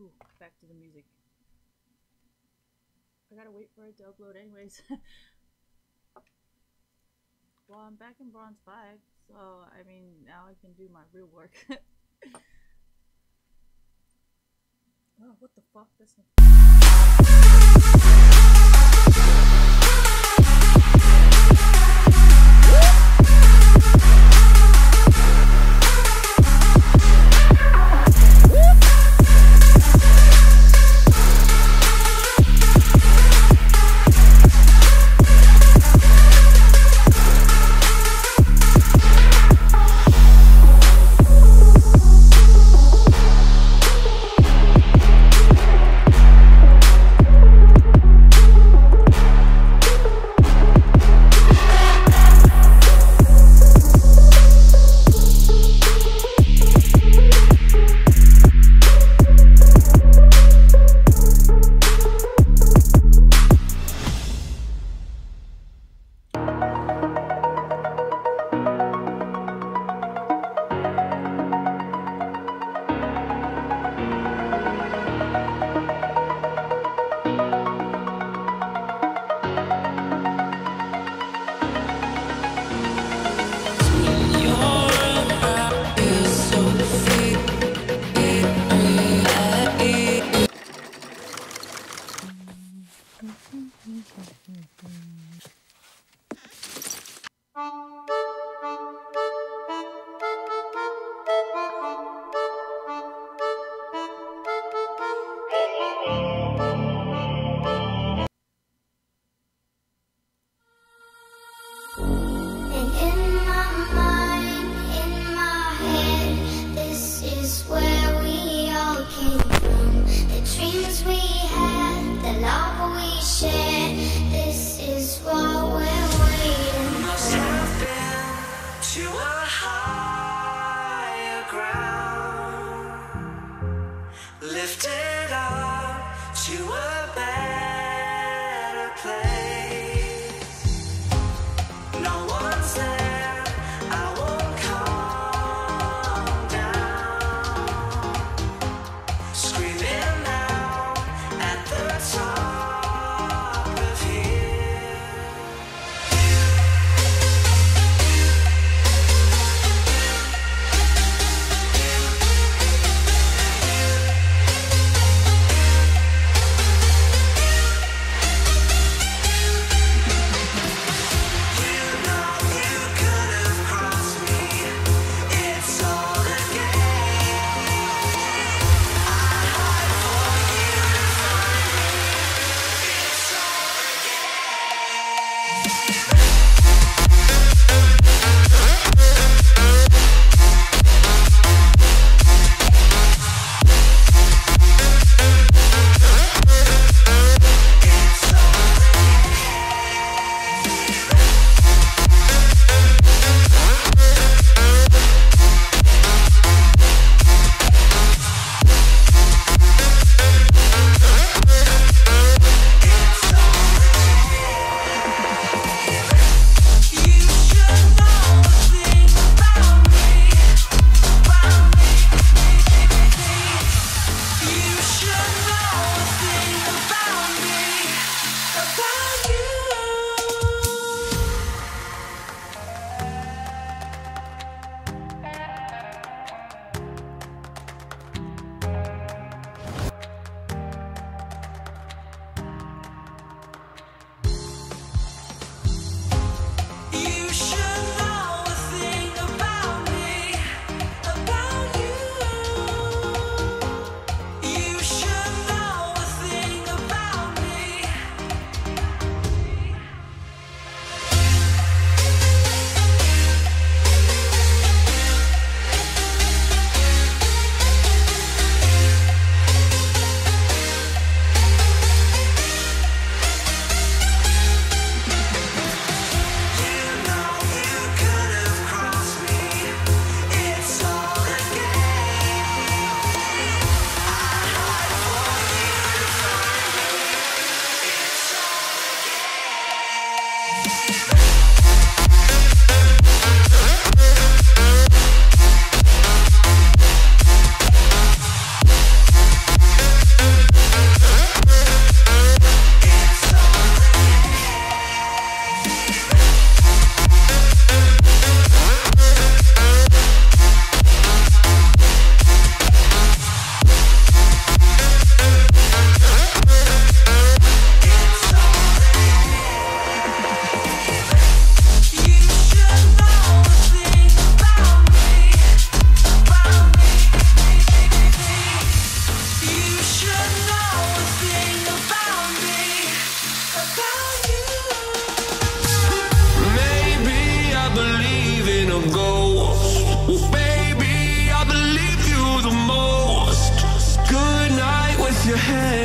Ooh, back to the music. I gotta wait for it to upload anyways. Well, I'm back in bronze 5, so I mean, now I can do my real work. Oh, what the fuck? That's not lifted up to a better place. No one's there, I won't calm down. Screaming out at the top of here.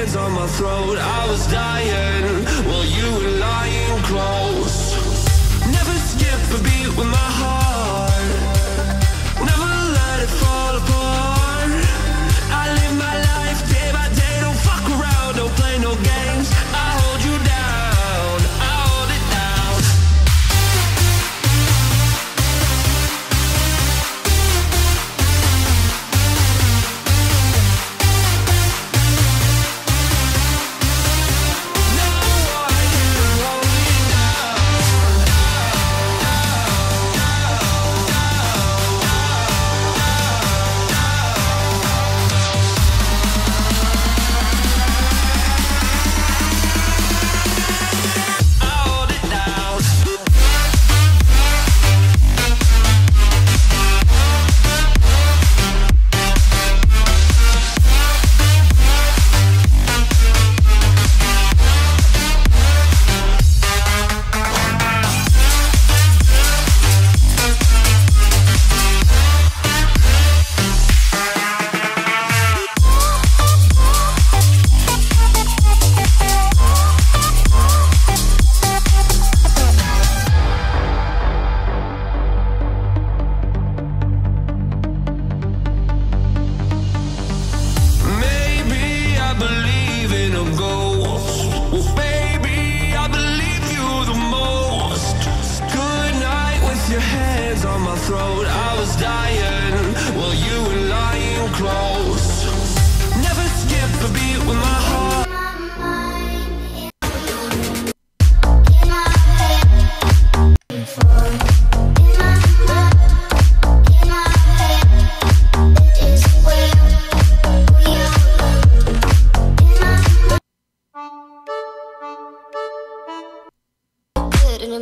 hands on my throat. I was dying while you were lying close. Never skip a beat with my heart, never let it fall apart. I live my life day by day, don't fuck around, don't play no games. I hold you down, I hold it down. No one can hold me I hold it down. Maybe I believe in a ghost. Well, baby, I believe you the most. Good night with your hands on my throat. I was dying while you were lying close. Never skip a beat with my heart. Good in a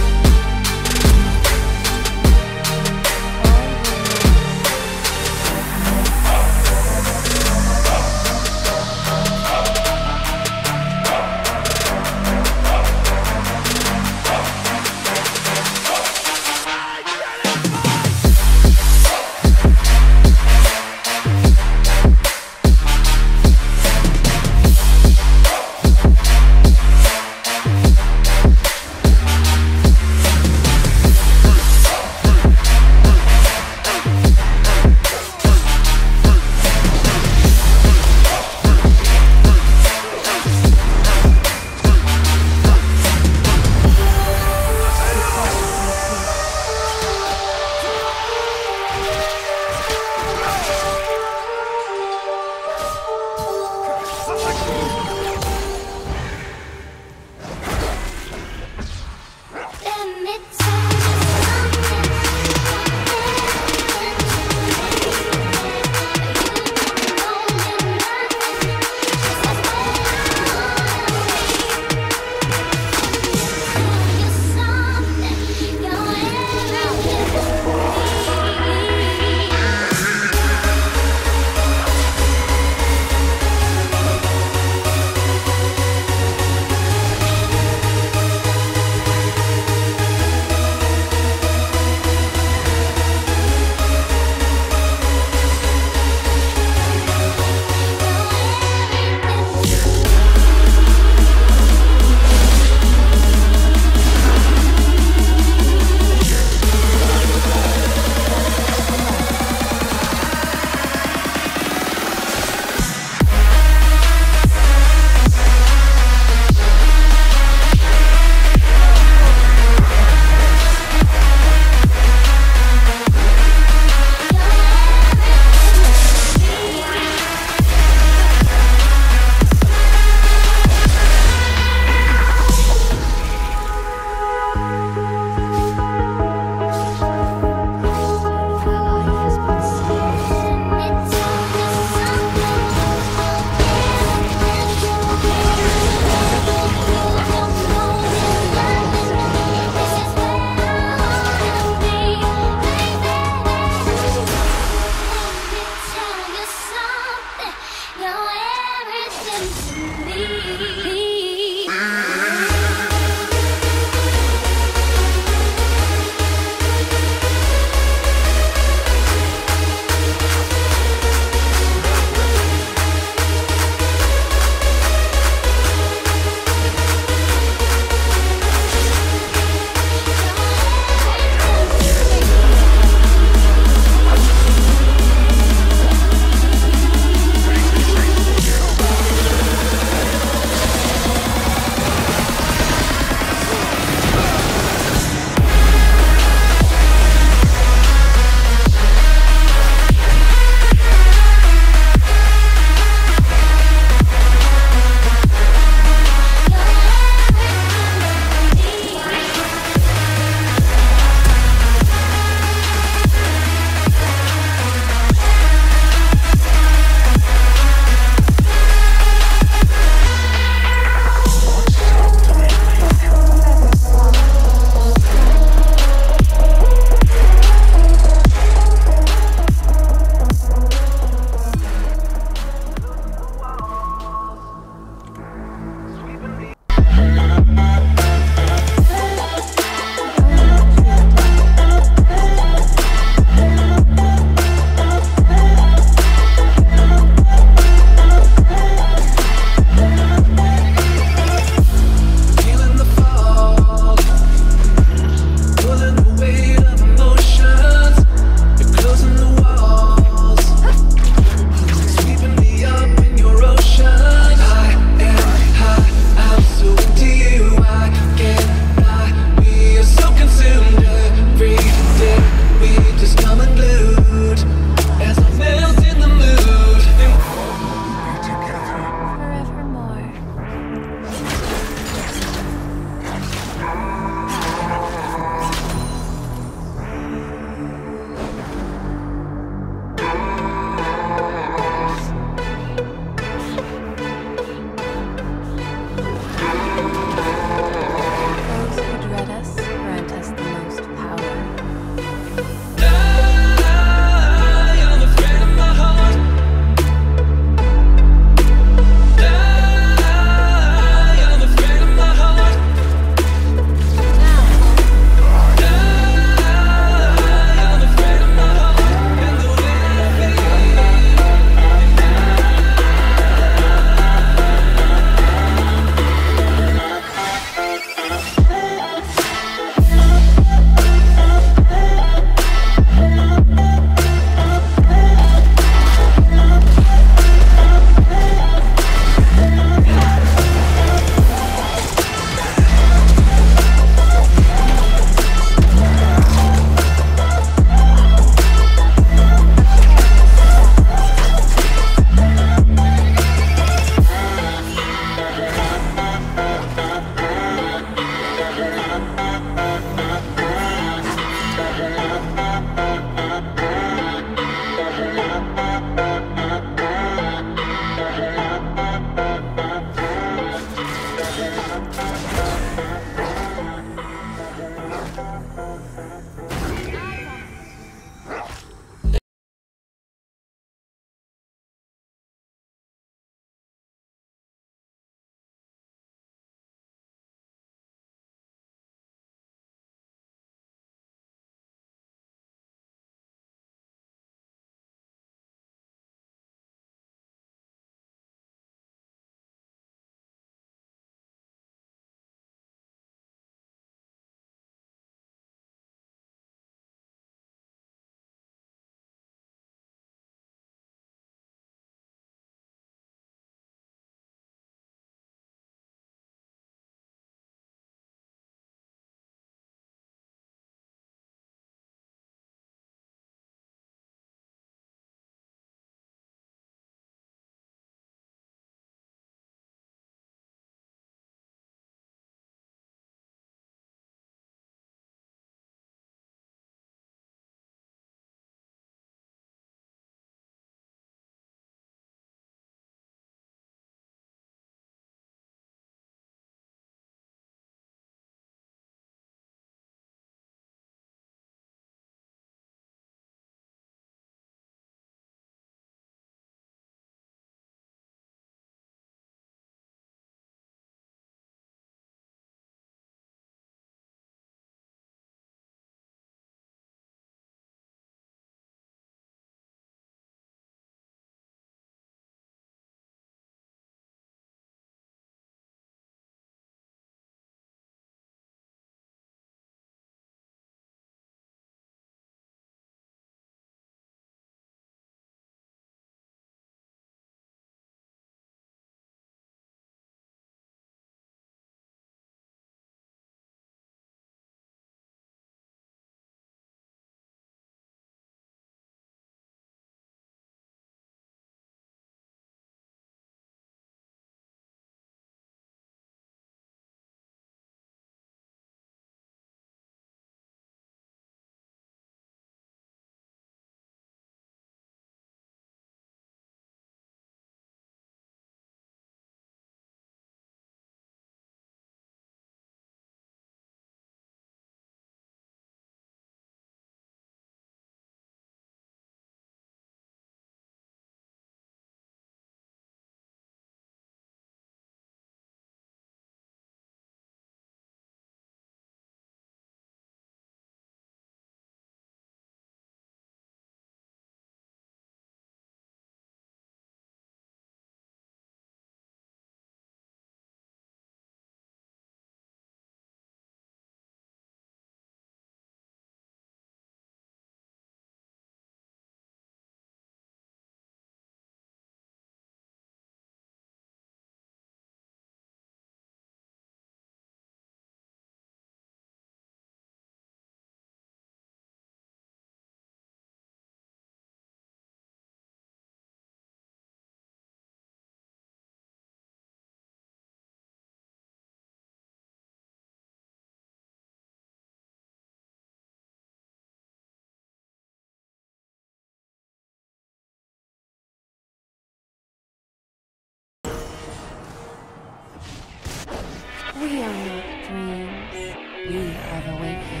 We are not dreams. We are the waking.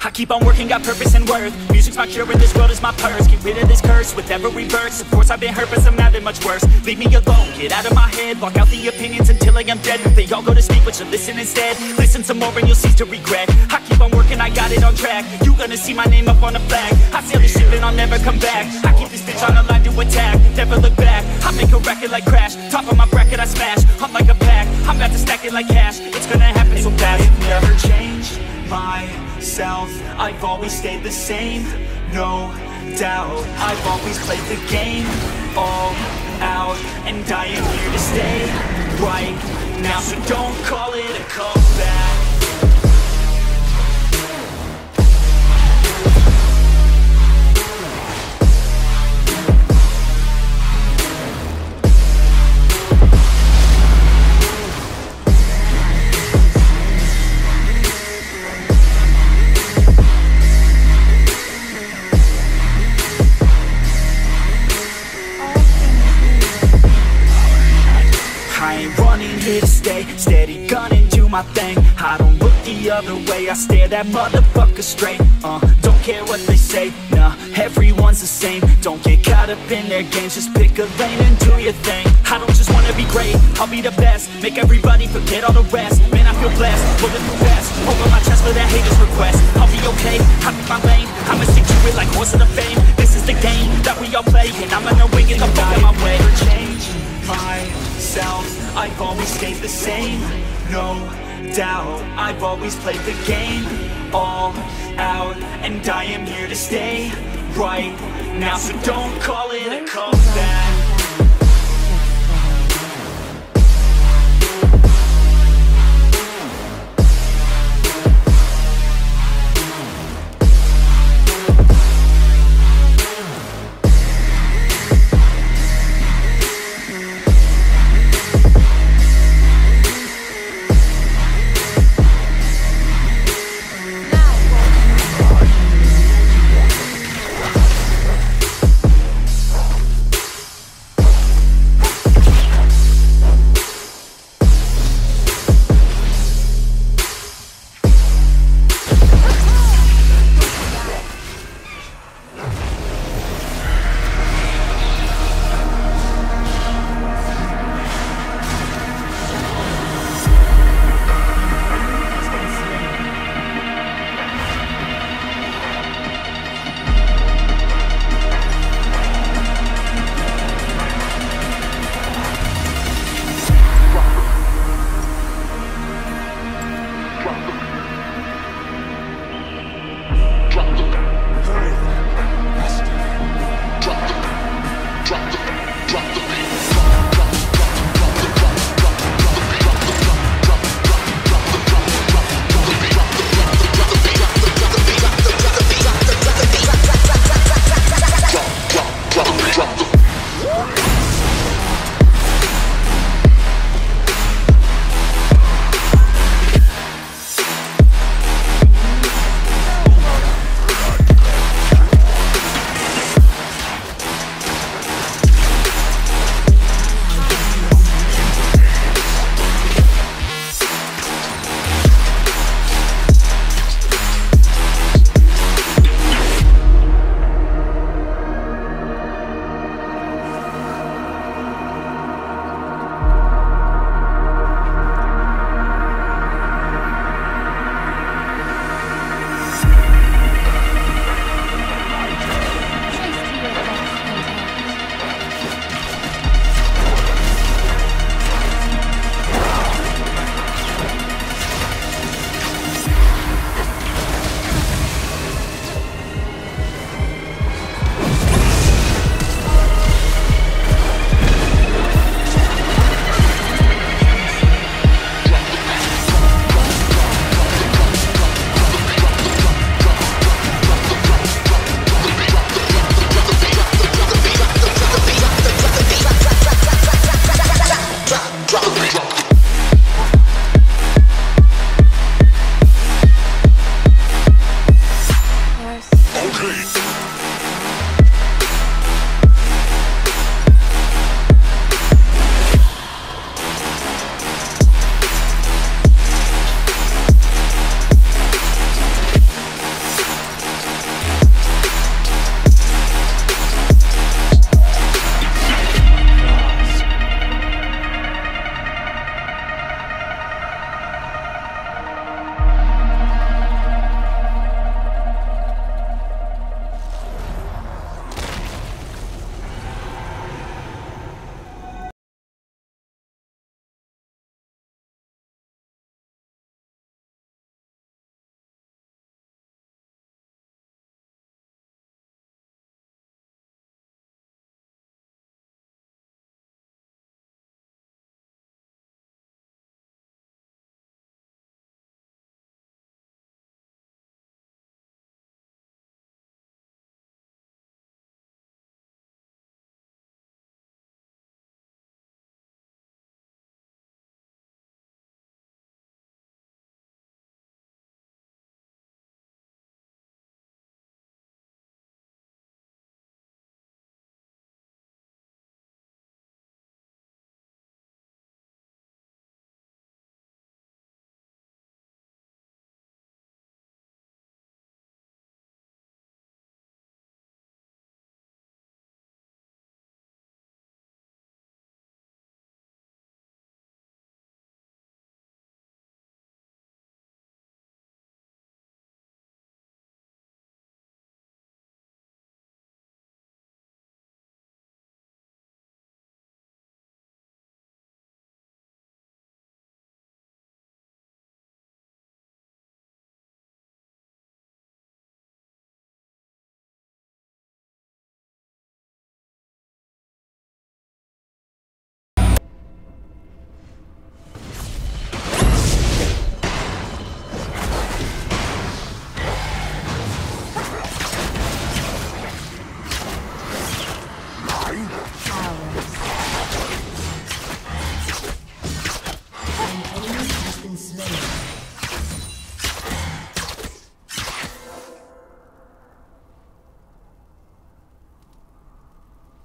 I keep on working, got purpose and worth. Music's my cure and this world is my purse. Get rid of this curse with every verse. Of course I've been hurt but somehow they're much worse. Leave me alone, get out of my head. Block out the opinions until I am dead. They all go to speak but you listen instead. Listen some more and you'll cease to regret. I keep on working, I got it on track. You gonna see my name up on a flag. I sail this ship and I'll never come back. I keep this bitch on the line to attack. Never look back, I make a record like Crash. Top of my bracket I smash, I'm like a pack. I'm about to stack it like cash. It's gonna happen so fast. I've never changed myself, I've always stayed the same, no doubt. I've always played the game all out, and I am here to stay right now. So don't call it a comeback. Here to stay, steady gunning, do my thing. I don't look the other way, I stare that motherfucker straight. Don't care what they say, nah, everyone's the same. Don't get caught up in their games, just pick a lane and do your thing. I don't just wanna be great, I'll be the best. Make everybody forget all the rest. Man, I feel blessed, bulletproof vest over my chest for that haters request. I'll be okay, I'll be my lane. I'ma stick to it like horse of the fame. This is the game that we all play, and I'm gonna win it, I'm on my way. Change myself, I've always stayed the same, no doubt. I've always played the game all out, and I am here to stay right now. So don't call it a comeback.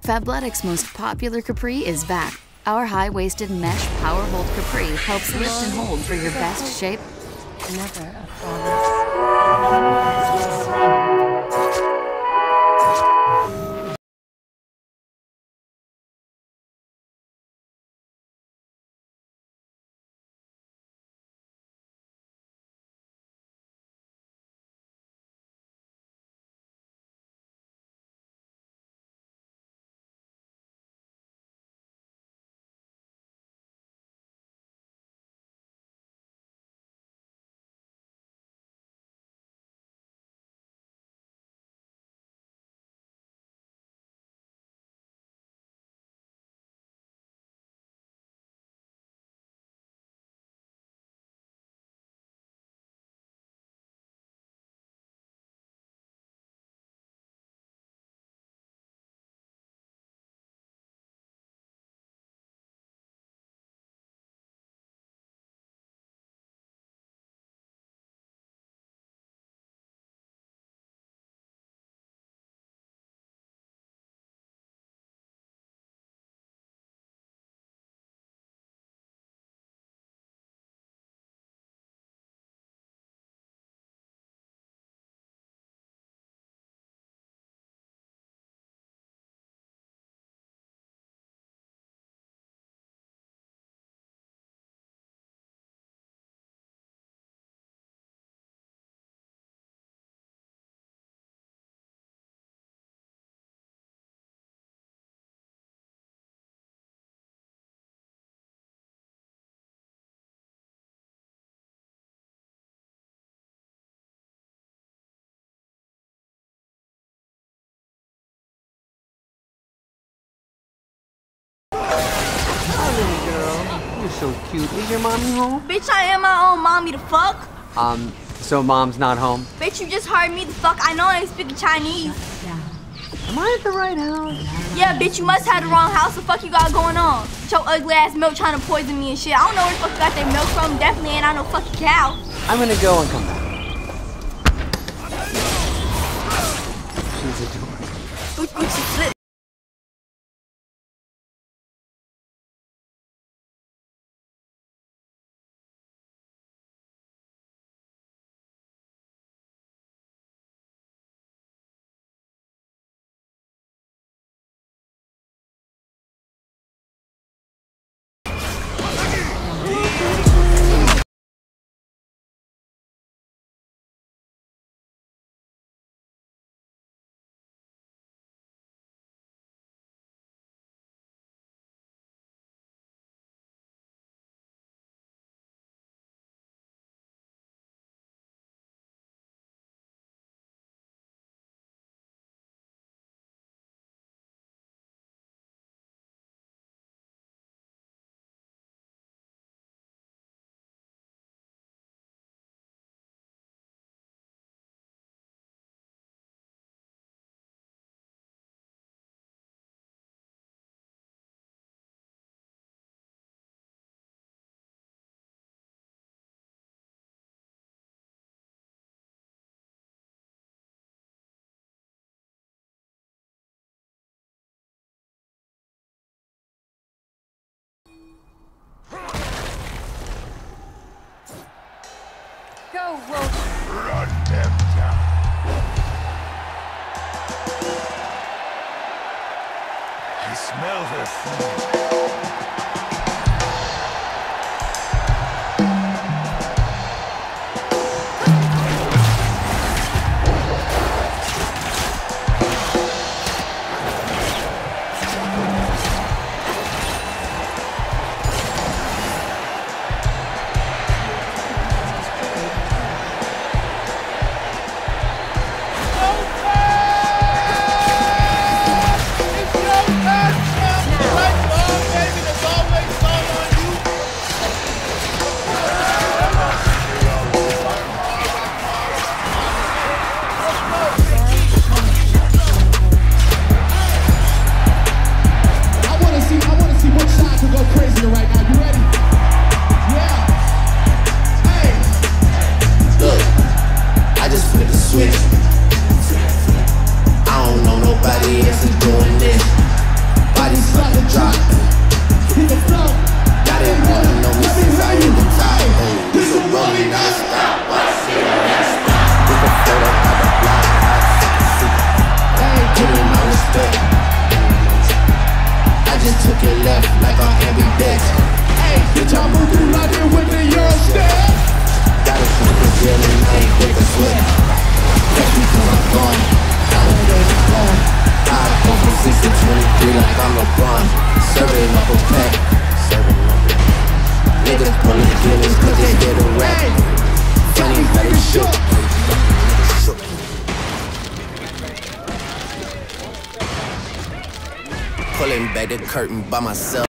Fabletics' most popular capri is back. Our high-waisted mesh power hold capri helps lift and hold for your best shape. Never a flawless. Little girl, you're so cute. Is your mommy home? Bitch, I am my own mommy, the fuck? So mom's not home? Bitch, you just heard me, the fuck? I know I ain't speaking Chinese. Am I at the right house? Yeah, bitch, you must have the wrong house. The fuck you got going on? With your ugly ass milk trying to poison me and shit. I don't know where the fuck you got that milk from. Definitely ain't I no fucking cow. I'm gonna go and come back. She's adorable. Go, Roach. Run them down. I smell her food. pulling back the curtain by myself.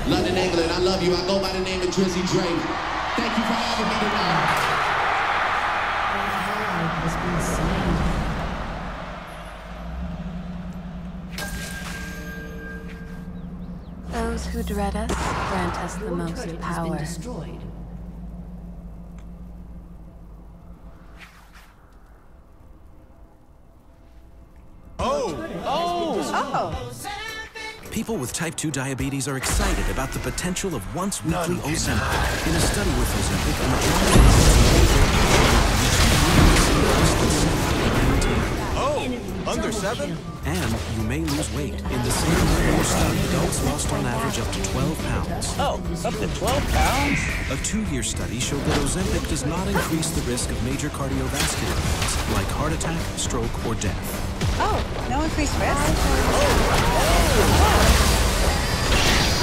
London, England, I love you. I go by the name of Drizzy Drake. Thank you for having me tonight. Those who dread us grant us the most power. People with type 2 diabetes are excited about the potential of once-weekly Ozempic. In a study with Ozempic, the majority of under 7? And you may lose weight. In the same regular study, adults lost on average up to 12 pounds. Oh, up to 12 pounds? A 2-year study showed that Ozempic does not increase the risk of major cardiovascular events like heart attack, stroke, or death. Oh, no increased risk?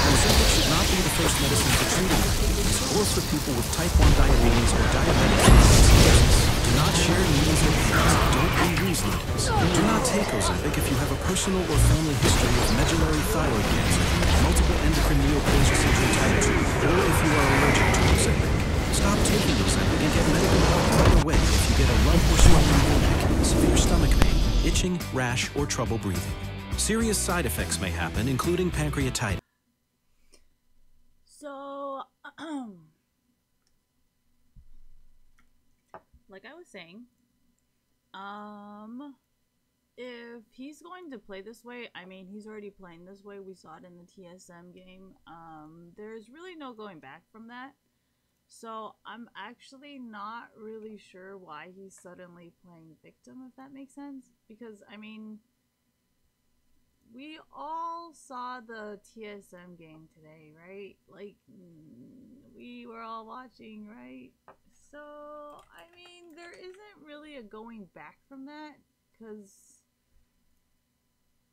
Ozempic should not be the first medicine for treating diabetes or for people with type 1 diabetes or diabetic ketoacidosis. Do not share needles or pens. Don't be reasoners. Do not take Ozempic if you have a personal or family history of medullary thyroid cancer, multiple endocrine neoplasia syndrome type 2, or if you are allergic to Ozempic. Stop taking Ozempic and get medical help right away if you get a lump or swelling in your neck, severe stomach pain, itching, rash, or trouble breathing. Serious side effects may happen, including pancreatitis. So, like I was saying, if he's going to play this way, I mean, he's already playing this way. We saw it in the TSM game. There's really no going back from that. So I'm actually not really sure why he's suddenly playing victim, if that makes sense. Because, I mean, we all saw the TSM game today, right? Like, we were all watching, right? So, I mean, there isn't really a going back from that, because,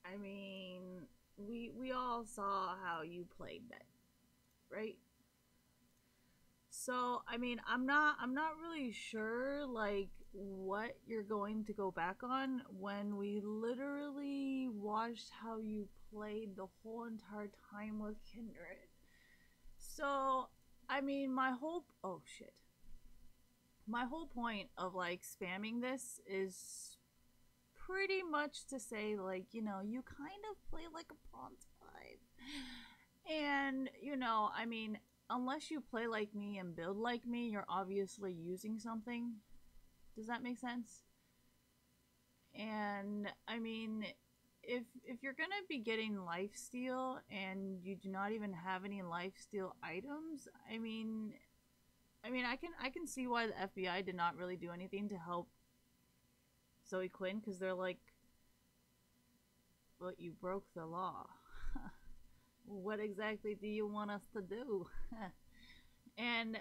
I mean, we all saw how you played that, right? So, I mean, I'm not really sure, like, what you're going to go back on when we literally watched how you played the whole entire time with Kindred. So, I mean, my whole point of, like, spamming this is pretty much to say, like, you know, you kind of play like a bronze 5. And, you know, I mean, unless you play like me and build like me, you're obviously using something. Does that make sense? And, I mean, if you're gonna be getting lifesteal and you do not even have any lifesteal items, I mean I can see why the FBI did not really do anything to help Zoe Quinn, because they're like, but you broke the law. What exactly do you want us to do? And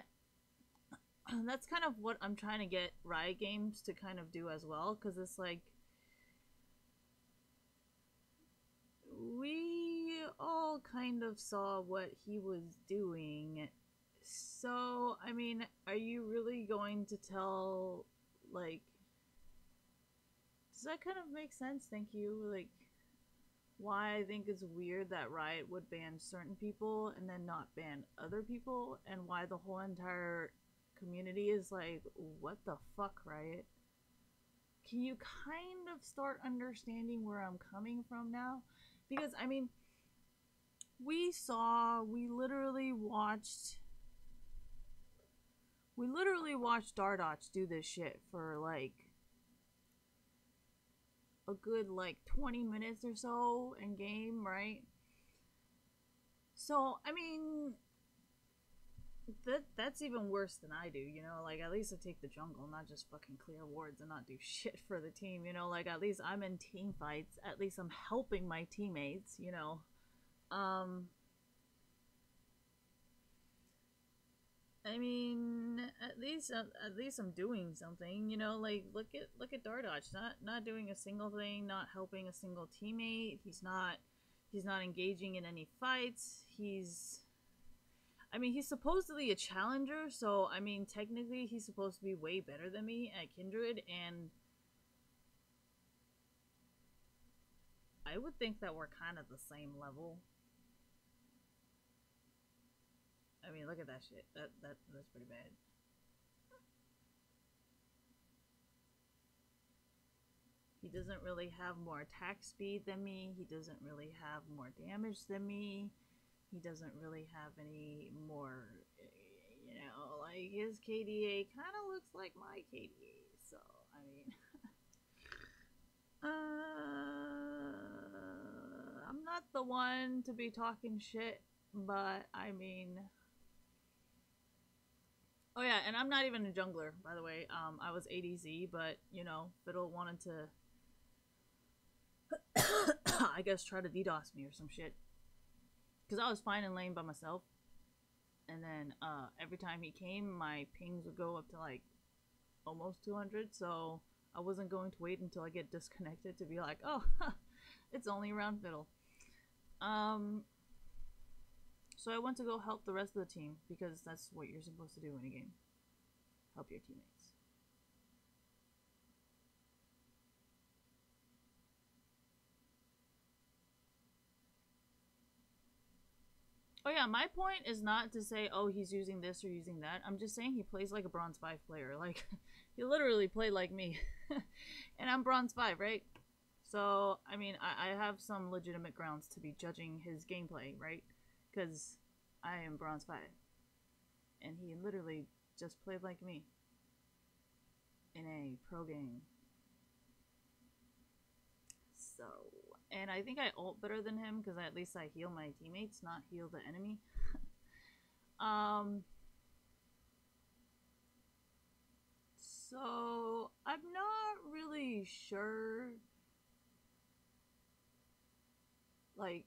that's kind of what I'm trying to get Riot Games to kind of do as well, because it's like, we all kind of saw what he was doing. So, I mean, are you really going to tell, like, does that kind of make sense? Thank you. Like, why I think it's weird that Riot would ban certain people and then not ban other people, and why the whole entire community is like, what the fuck, Riot? Can you kind of start understanding where I'm coming from now? Because, I mean, we literally watched dardoch do this shit for, like, a good, like, 20 minutes or so in game, right? So, I mean, that's even worse than I do, you know? Like, at least I take the jungle, not just fucking clear wards and not do shit for the team, you know? Like, at least I'm in team fights. At least I'm helping my teammates, you know? I mean, at least I'm doing something, you know. Like, look at dardoch, not doing a single thing, not helping a single teammate. He's not engaging in any fights. I mean, he's supposedly a challenger, so I mean, technically he's supposed to be way better than me at Kindred, and I would think that we're kind of the same level. I mean, look at that shit. That's pretty bad. He doesn't really have more attack speed than me. He doesn't really have more damage than me. He doesn't really have any more, you know, like, his KDA kind of looks like my KDA. So, I mean, I'm not the one to be talking shit, but I mean, oh yeah, and I'm not even a jungler, by the way. I was ADZ, but, you know, Fiddle wanted to, I guess, try to DDoS me or some shit. Because I was fine in lane by myself. And then, every time he came, my pings would go up to, like, almost 200. So, I wasn't going to wait until I get disconnected to be like, oh, it's only around Fiddle. So I went to go help the rest of the team, because that's what you're supposed to do in a game. Help your teammates. Oh yeah, my point is not to say, oh, he's using this or using that. I'm just saying he plays like a bronze 5 player. Like, he literally played like me. And I'm bronze 5, right? So, I mean, I have some legitimate grounds to be judging his gameplay, right? Because I am bronze 5. And he literally just played like me. In a pro game. So, and I think I ult better than him, because at least I heal my teammates, not heal the enemy. So, I'm not really sure, like,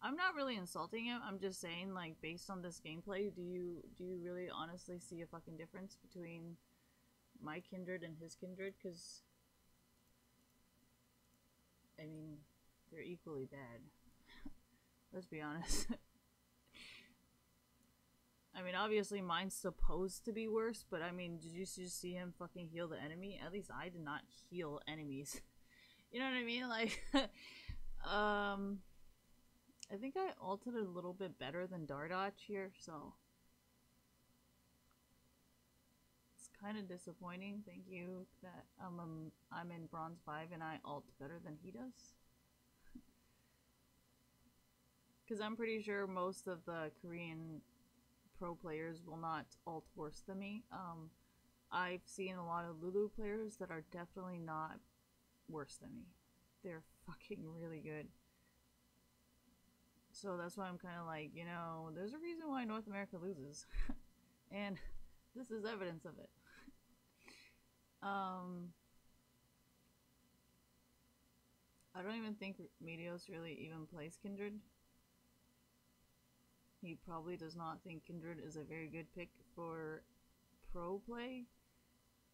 I'm not really insulting him. I'm just saying, like, based on this gameplay, do you really honestly see a fucking difference between my kindred and his kindred? Because, I mean, they're equally bad. Let's be honest. I mean, obviously mine's supposed to be worse, but I mean, did you just see him fucking heal the enemy? At least I did not heal enemies. You know what I mean? Like, I think I ulted a little bit better than dardoch here, so it's kind of disappointing. Thank you that I'm in bronze 5 and I ult better than he does. Because I'm pretty sure most of the Korean pro players will not ult worse than me. I've seen a lot of Lulu players that are definitely not worse than me. They're fucking really good. So that's why I'm kind of like, you know, there's a reason why North America loses. And this is evidence of it. I don't even think Medios really even plays Kindred. He probably does not think Kindred is a very good pick for pro play.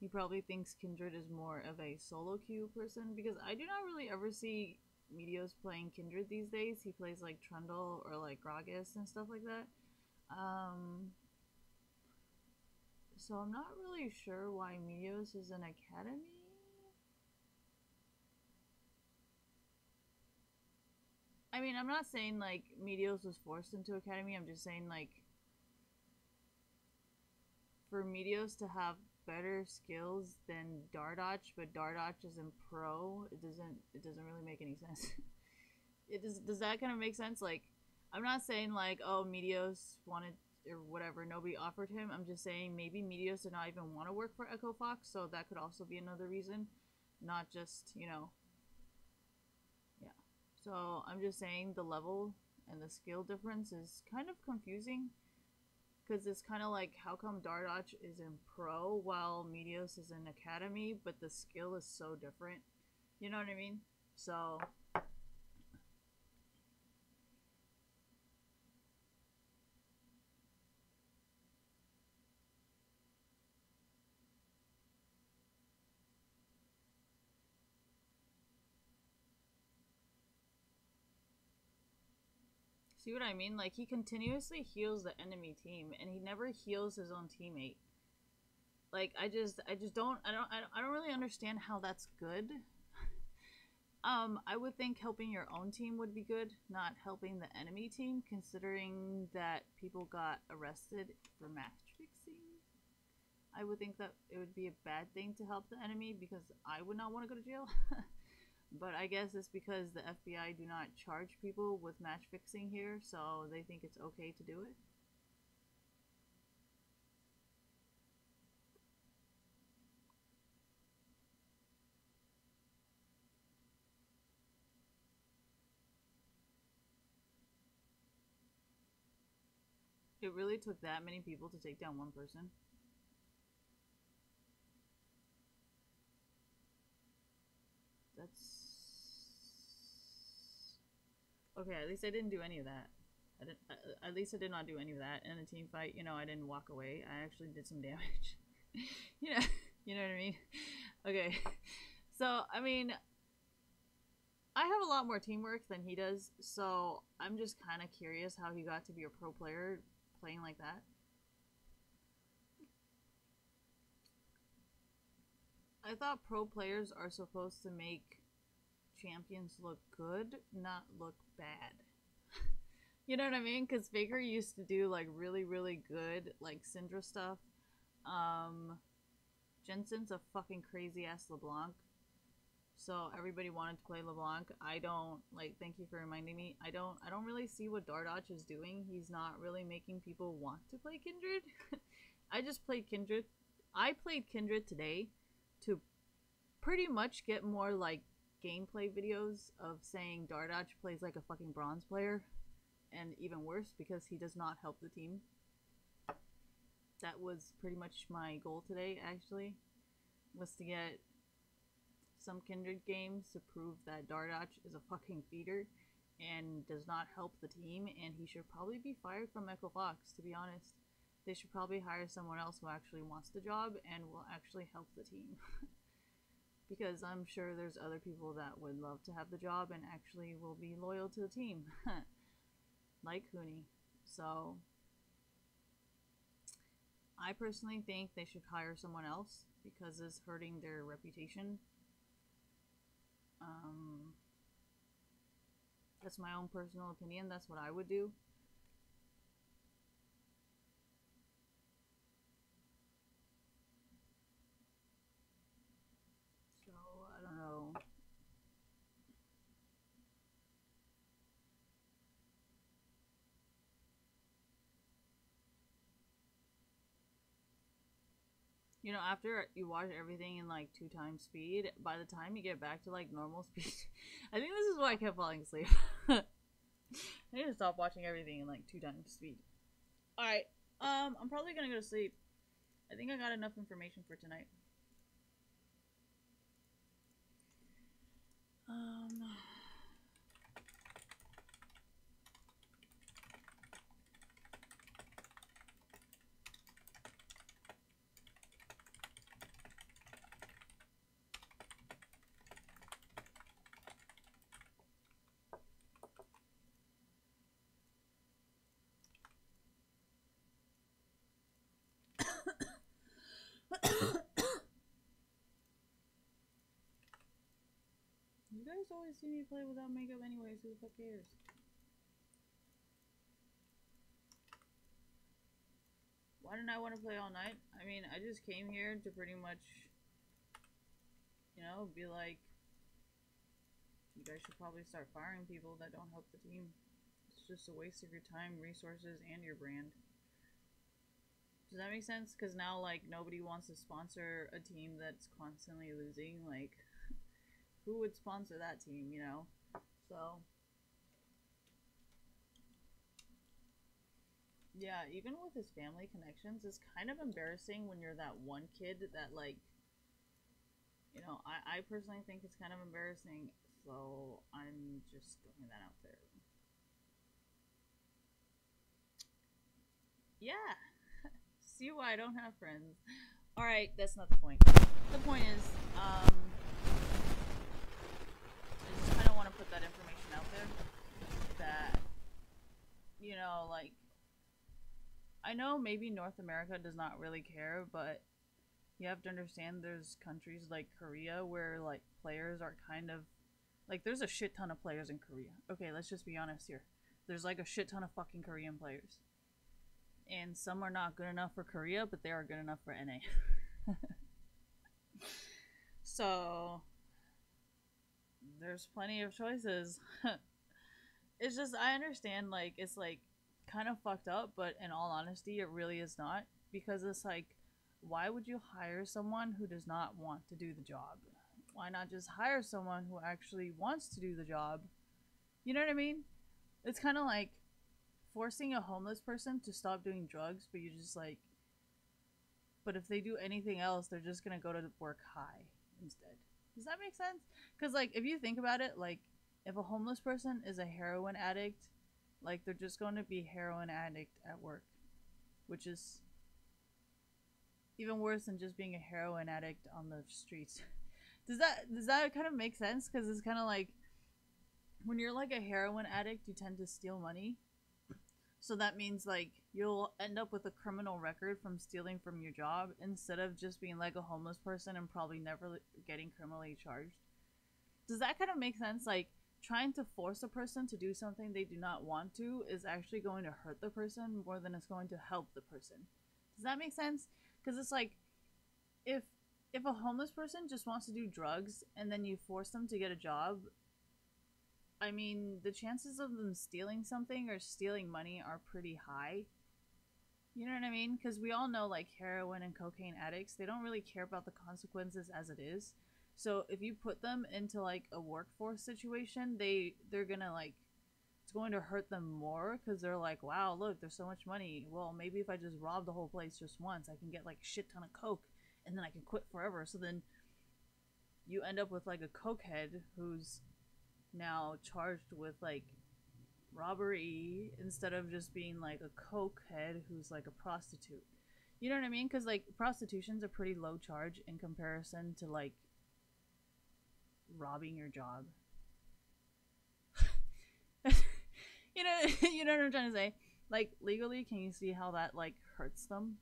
He probably thinks Kindred is more of a solo queue person, because I do not really ever see Medios playing Kindred these days. He plays like Trundle or like Gragas and stuff like that. So I'm not really sure why Medios is an academy. I mean, I'm not saying like Medios was forced into academy. I'm just saying like for Medios to have better skills than dardoch, but dardoch is in pro, it doesn't really make any sense. Does that kind of make sense? Like, I'm not saying like, oh, Medios wanted or whatever, nobody offered him. I'm just saying maybe Medios did not even want to work for Echo Fox, so that could also be another reason, not just, you know. Yeah. So I'm just saying the level and the skill difference is kind of confusing. Because it's kind of like, how come dardoch is in pro while Medios is in academy, but the skill is so different? You know what I mean? So see what I mean? Like, he continuously heals the enemy team, and he never heals his own teammate. Like, I don't really understand how that's good. I would think helping your own team would be good, not helping the enemy team, considering that people got arrested for match fixing. I would think that it would be a bad thing to help the enemy, because I would not want to go to jail. But I guess it's because the FBI do not charge people with match fixing here, so they think it's okay to do it. It really took that many people to take down one person. That's... Okay, at least I didn't do any of that. At least I did not do any of that. In a team fight, you know, I didn't walk away. I actually did some damage. you know what I mean? Okay. So, I mean, I have a lot more teamwork than he does, so I'm just kind of curious how he got to be a pro player playing like that. I thought pro players are supposed to make champions look good, not look bad. You know what I mean? Because Faker used to do like really, really good like Syndra stuff. Jensen's a fucking crazy ass LeBlanc. So everybody wanted to play LeBlanc. I don't like, thank you for reminding me. I don't really see what dardoch is doing. He's not really making people want to play Kindred. I just played Kindred. I played Kindred today to pretty much get more like gameplay videos of saying dardoch plays like a fucking bronze player, and even worse because he does not help the team. That was pretty much my goal today, actually, was to get some Kindred games to prove that dardoch is a fucking feeder, and does not help the team, and he should probably be fired from Echo Fox, to be honest. They should probably hire someone else who actually wants the job and will actually help the team. Because I'm sure there's other people that would love to have the job and actually will be loyal to the team. Like Cooney. So, I personally think they should hire someone else because it's hurting their reputation. That's my own personal opinion. That's what I would do. So, I don't know. You know, after you watch everything in like 2 times speed, by the time you get back to like normal speed, I think this is why I kept falling asleep. I need to stop watching everything in like 2 times speed. Alright, I'm probably gonna go to sleep. I think I got enough information for tonight. You guys always see me play without makeup anyways, who the fuck cares? Why didn't I want to play all night? I mean, I just came here to pretty much, you know, be like, you guys should probably start firing people that don't help the team. It's just a waste of your time, resources, and your brand. Does that make sense? Because now, like, nobody wants to sponsor a team that's constantly losing. Like, who would sponsor that team, you know? So, yeah, even with his family connections, it's kind of embarrassing when you're that one kid that, like, you know, I personally think it's kind of embarrassing. So, I'm just throwing that out there. Yeah. See why I don't have friends. Alright, that's not the point. The point is, I just kind of want to put that information out there. That, you know, like, I know maybe North America does not really care, but you have to understand there's countries like Korea where, like, players are kind of, like, there's a shit ton of players in Korea. Okay, let's just be honest here. There's, like, a shit ton of fucking Korean players. And some are not good enough for Korea, but they are good enough for NA. So, there's plenty of choices. It's just, I understand, like, it's, like, kind of fucked up, but in all honesty, it really is not. Because it's like, why would you hire someone who does not want to do the job? Why not just hire someone who actually wants to do the job? You know what I mean? It's kind of like forcing a homeless person to stop doing drugs, but you're just like, but if they do anything else, they're just gonna go to work high instead. Does that make sense? Because, like, if you think about it, like, if a homeless person is a heroin addict, like, they're just going to be heroin addict at work, which is even worse than just being a heroin addict on the streets. Does that kind of make sense? Because it's kind of like, when you're like a heroin addict, you tend to steal money. So that means, like, you'll end up with a criminal record from stealing from your job instead of just being like a homeless person and probably never getting criminally charged. Does that kind of make sense? Like, trying to force a person to do something they do not want to is actually going to hurt the person more than it's going to help the person. Does that make sense? Because it's like, if a homeless person just wants to do drugs and then you force them to get a job, I mean, the chances of them stealing something or stealing money are pretty high. You know what I mean? Because we all know, like, heroin and cocaine addicts, they don't really care about the consequences as it is. So if you put them into, like, a workforce situation, they're gonna, like, it's going to hurt them more because they're like, wow, look, there's so much money. Well, maybe if I just rob the whole place just once, I can get, like, a shit ton of coke and then I can quit forever. So then you end up with, like, a cokehead who's now charged with, like, robbery instead of just being like a coke head who's like a prostitute. You know what I mean? Because like prostitution's a pretty low charge in comparison to like robbing your job. You know, you know what I'm trying to say? Like legally, can you see how that like hurts them?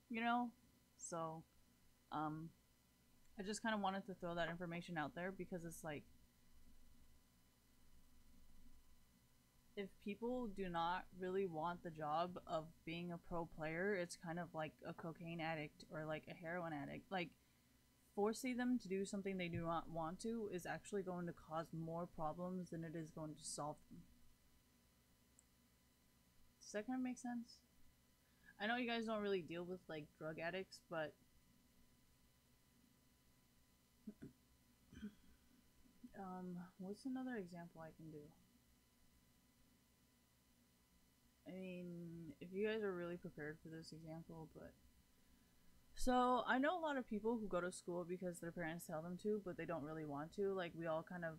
You know? So, I just kind of wanted to throw that information out there because it's like, if people do not really want the job of being a pro player, it's kind of like a cocaine addict or like a heroin addict. Like, forcing them to do something they do not want to is actually going to cause more problems than it is going to solve them. Does that kind of make sense? I know you guys don't really deal with like drug addicts, but what's another example I can do? I mean, if you guys are really prepared for this example, but so I know a lot of people who go to school because their parents tell them to, but they don't really want to. Like, we all kind of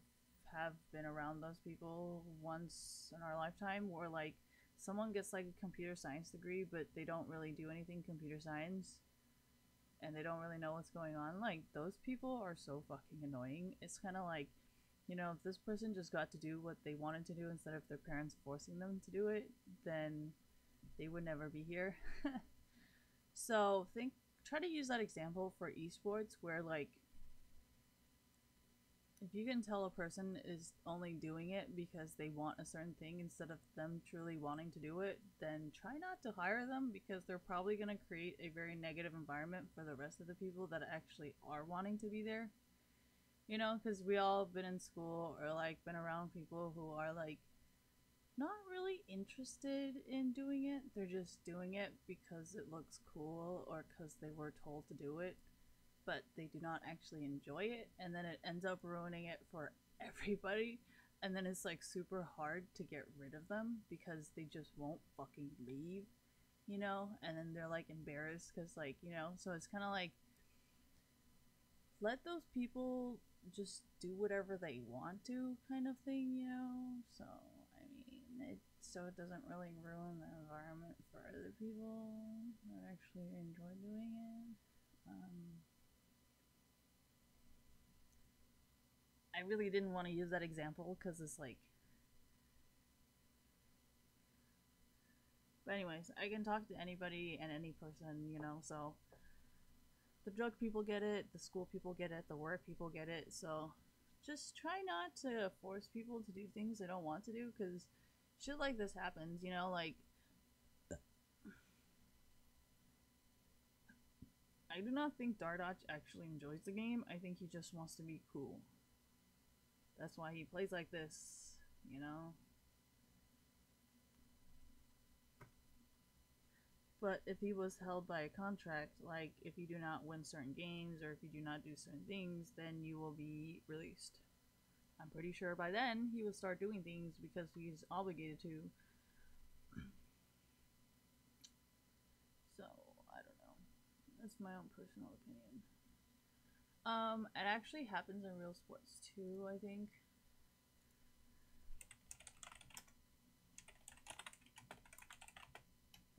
have been around those people once in our lifetime where like someone gets like a computer science degree, but they don't really do anything computer science and they don't really know what's going on. Like, those people are so fucking annoying. It's kind of like, you know, if this person just got to do what they wanted to do instead of their parents forcing them to do it, then they would never be here. So try to use that example for esports where like, if you can tell a person is only doing it because they want a certain thing instead of them truly wanting to do it, then try not to hire them because they're probably going to create a very negative environment for the rest of the people that actually are wanting to be there. You know, because we all been in school or like been around people who are like not really interested in doing it. They're just doing it because it looks cool or because they were told to do it, but they do not actually enjoy it, and then it ends up ruining it for everybody, and then it's like super hard to get rid of them because they just won't fucking leave, you know, and then they're like embarrassed because like, you know, so it's kind of like, let those people just do whatever they want to kind of thing, you know. So I mean, so it doesn't really ruin the environment for other people that actually enjoy doing it. I really didn't want to use that example because it's like, but anyways, I can talk to anybody and any person, you know, so the drug people get it, the school people get it, the work people get it, so just try not to force people to do things they don't want to do, because shit like this happens, you know, like, I do not think Dardoch actually enjoys the game. I think he just wants to be cool. That's why he plays like this, you know? But if he was held by a contract, like if you do not win certain games or if you do not do certain things, then you will be released. I'm pretty sure by then he will start doing things because he's obligated to. So, I don't know. That's my own personal opinion. It actually happens in real sports too, I think.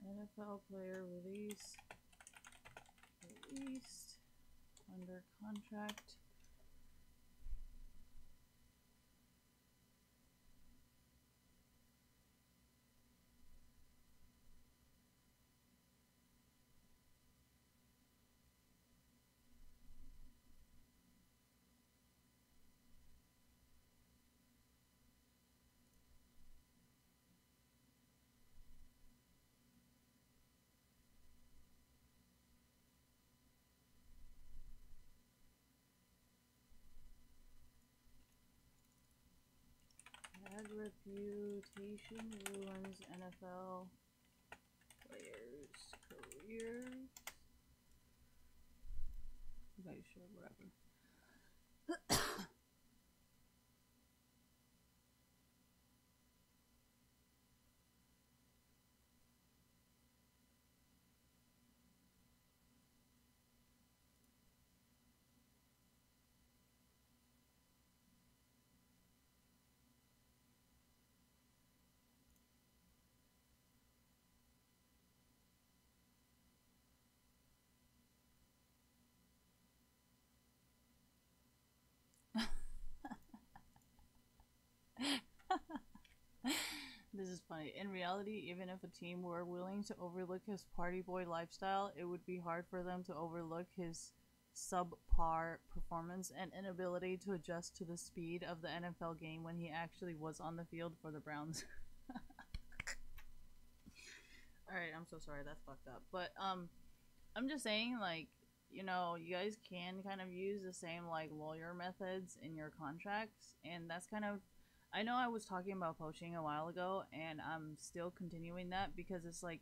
NFL player released under contract. Bad reputation ruins NFL players' careers. Okay, sure, whatever. is funny. In reality, even if a team were willing to overlook his party boy lifestyle, it would be hard for them to overlook his subpar performance and inability to adjust to the speed of the NFL game when he actually was on the field for the Browns. Alright, I'm so sorry, that's fucked up. But I'm just saying, like, you know, you guys can kind of use the same like lawyer methods in your contracts, and that's kind of, I know I was talking about poaching a while ago, and I'm still continuing that because it's like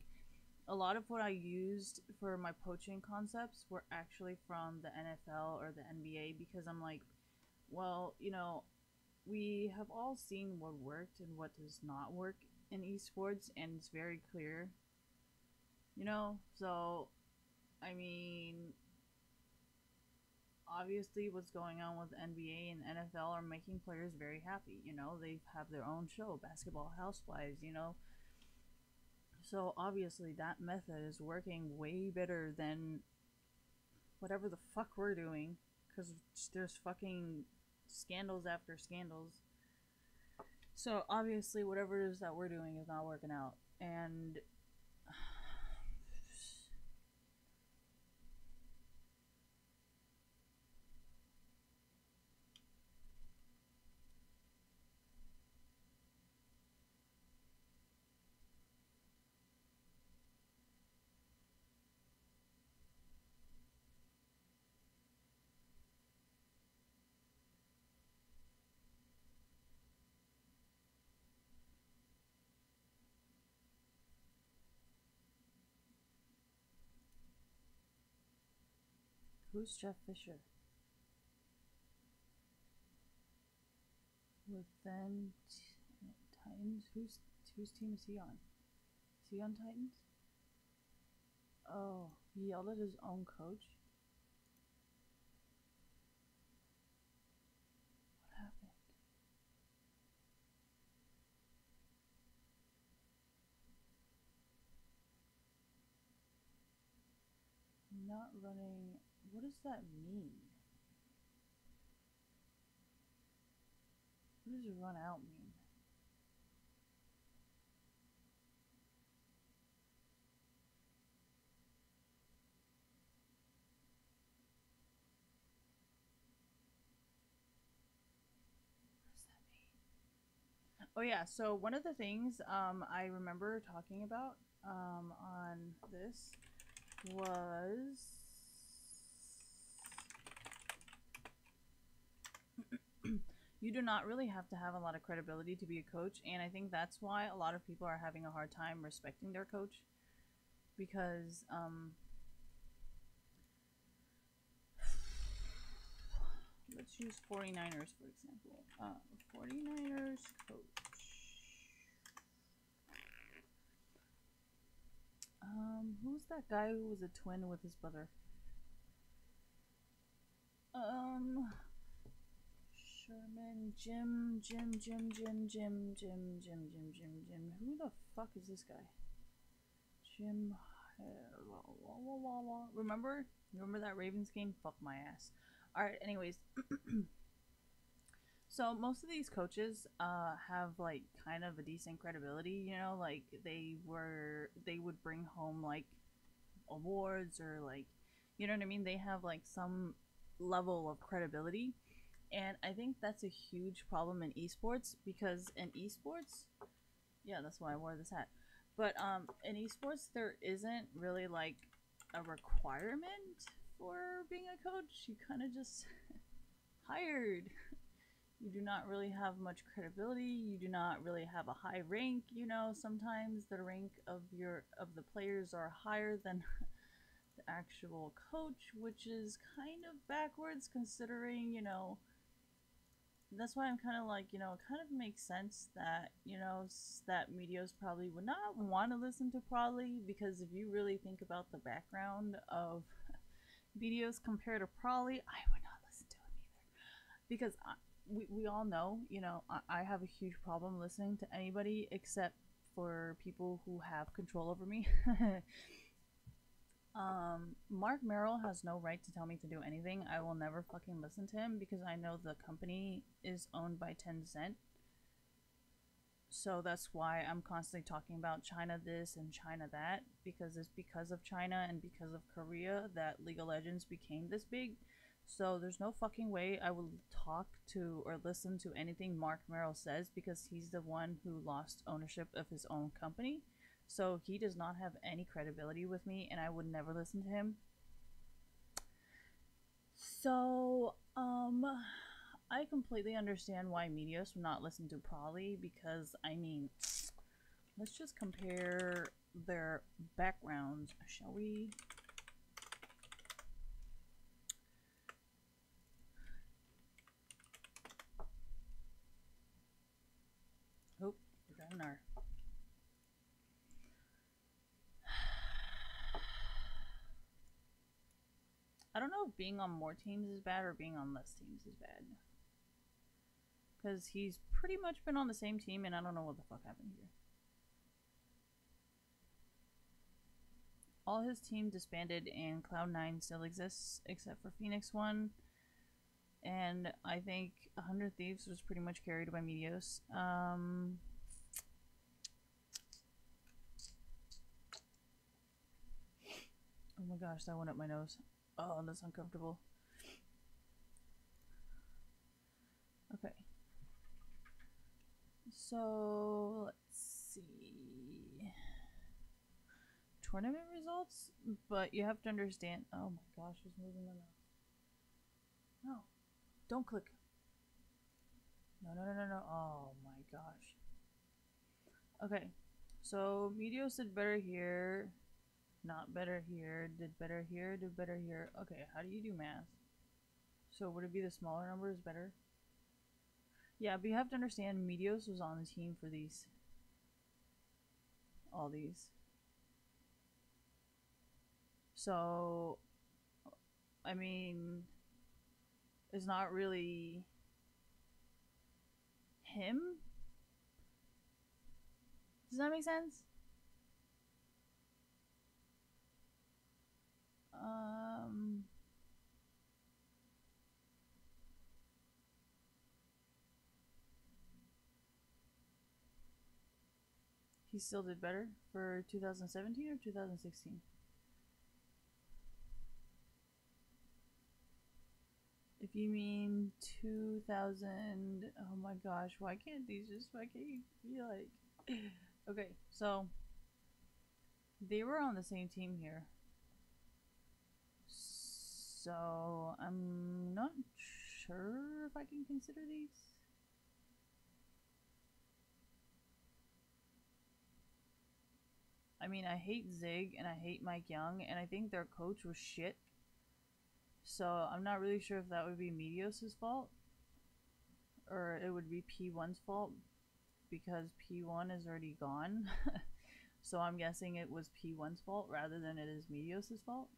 a lot of what I used for my poaching concepts were actually from the NFL or the NBA, because I'm like, well, you know, we have all seen what worked and what does not work in esports, and it's very clear, you know. So I mean, obviously what's going on with NBA and NFL are making players very happy, you know. They have their own show, Basketball Housewives, you know. So obviously that method is working way better than whatever the fuck we're doing, because there's fucking scandals after scandals. So obviously whatever it is that we're doing is not working out. And who's Jeff Fisher? With then Titans? Whose team is he on? Is he on Titans? Oh, he yelled at his own coach? What happened? Not running. What does that mean? What does run out mean? Oh yeah, so one of the things I remember talking about on this was you do not really have to have a lot of credibility to be a coach, and I think that's why a lot of people are having a hard time respecting their coach, because let's use 49ers for example. 49ers coach. Who's that guy who was a twin with his brother? Sherman, Jim. Who the fuck is this guy? Jim. Remember that Ravens game? Fuck my ass. Alright, anyways. So most of these coaches have like kind of a decent credibility, you know, like they would bring home like awards, or like, you know what I mean, they have like some level of credibility. And I think that's a huge problem in esports, because in esports, yeah, that's why I wore this hat. But in esports, there isn't really like a requirement for being a coach. You kind of just hired. You do not really have much credibility. You do not really have a high rank. You know, sometimes the rank of the players are higher than the actual coach, which is kind of backwards considering, you know. That's why I'm kind of like, you know, it kind of makes sense that, you know, that medios probably would not want to listen to Prolly, because if you really think about the background of videos compared to Prolly, I would not listen to him either. Because we all know, you know, I have a huge problem listening to anybody except for people who have control over me. Mark Merrill has no right to tell me to do anything. I will never fucking listen to him, because I know the company is owned by Tencent. So that's why I'm constantly talking about China this and China that, because it's because of China and because of Korea that League of Legends became this big. So there's no fucking way I will talk to or listen to anything Mark Merrill says, because he's the one who lost ownership of his own company. So he does not have any credibility with me, and I would never listen to him. So, I completely understand why Meteos would not listen to Prolly, because, I mean, let's just compare their backgrounds, shall we? Oh, we're driving our... I don't know if being on more teams is bad or being on less teams is bad. Because he's pretty much been on the same team, and I don't know what the fuck happened here. All his team disbanded, and Cloud9 still exists, except for Phoenix 1. And I think 100 Thieves was pretty much carried by Meteos. Oh my gosh, that went up my nose. Oh, that's uncomfortable. Okay. So, let's see. Tournament results? But you have to understand. Oh my gosh, it's moving my mouse. No. Don't click. No. Oh my gosh. Okay. So, Meteos did better here. Not better here. Did better here. Did better here. Okay, how do you do math? So, would it be the smaller numbers better? Yeah, but you have to understand, Meteos was on the team for these. All these. So, I mean, it's not really him. Does that make sense? He still did better for 2017 or 2016? If you mean 2000, oh my gosh, why can't these just fucking be like... Okay, so they were on the same team here. So I'm not sure if I can consider these. I mean, I hate Zig and I hate Mike Young, and I think their coach was shit. So I'm not really sure if that would be Meteos' fault or it would be P1's fault, because P1 is already gone. So I'm guessing it was P1's fault rather than it is Meteos' fault.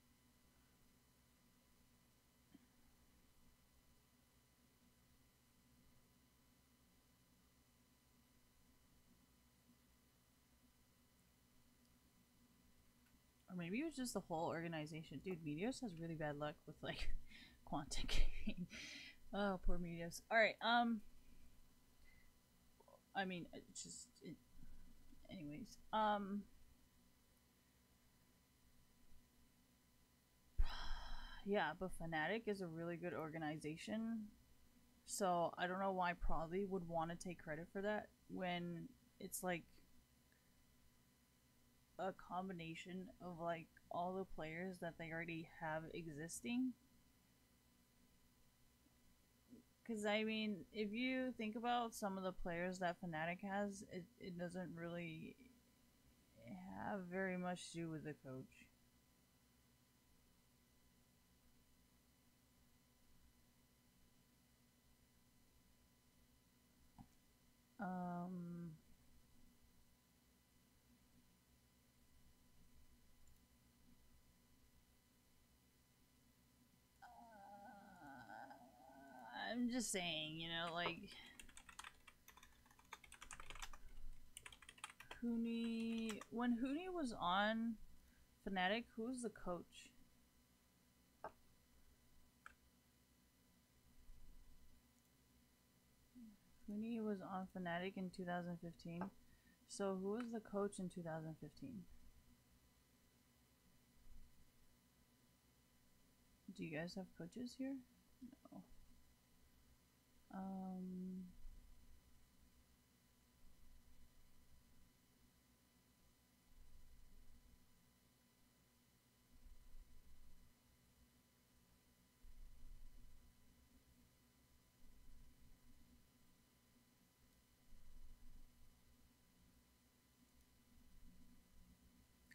Or maybe it was just the whole organization. Dude, Meteos has really bad luck with, like, Quantic Gaming. Oh, poor Meteos. Alright, I mean, it's just... anyways, yeah, but Fnatic is a really good organization. So, I don't know why Prolly would want to take credit for that when it's, like, a combination of, like, all the players that they already have existing. Because, I mean, if you think about some of the players that Fnatic has, it doesn't really have very much to do with the coach. I'm just saying, you know, like, Huni, when Huni was on Fnatic, who was the coach? Cooney was on Fnatic in 2015. So who was the coach in 2015? Do you guys have coaches here? No.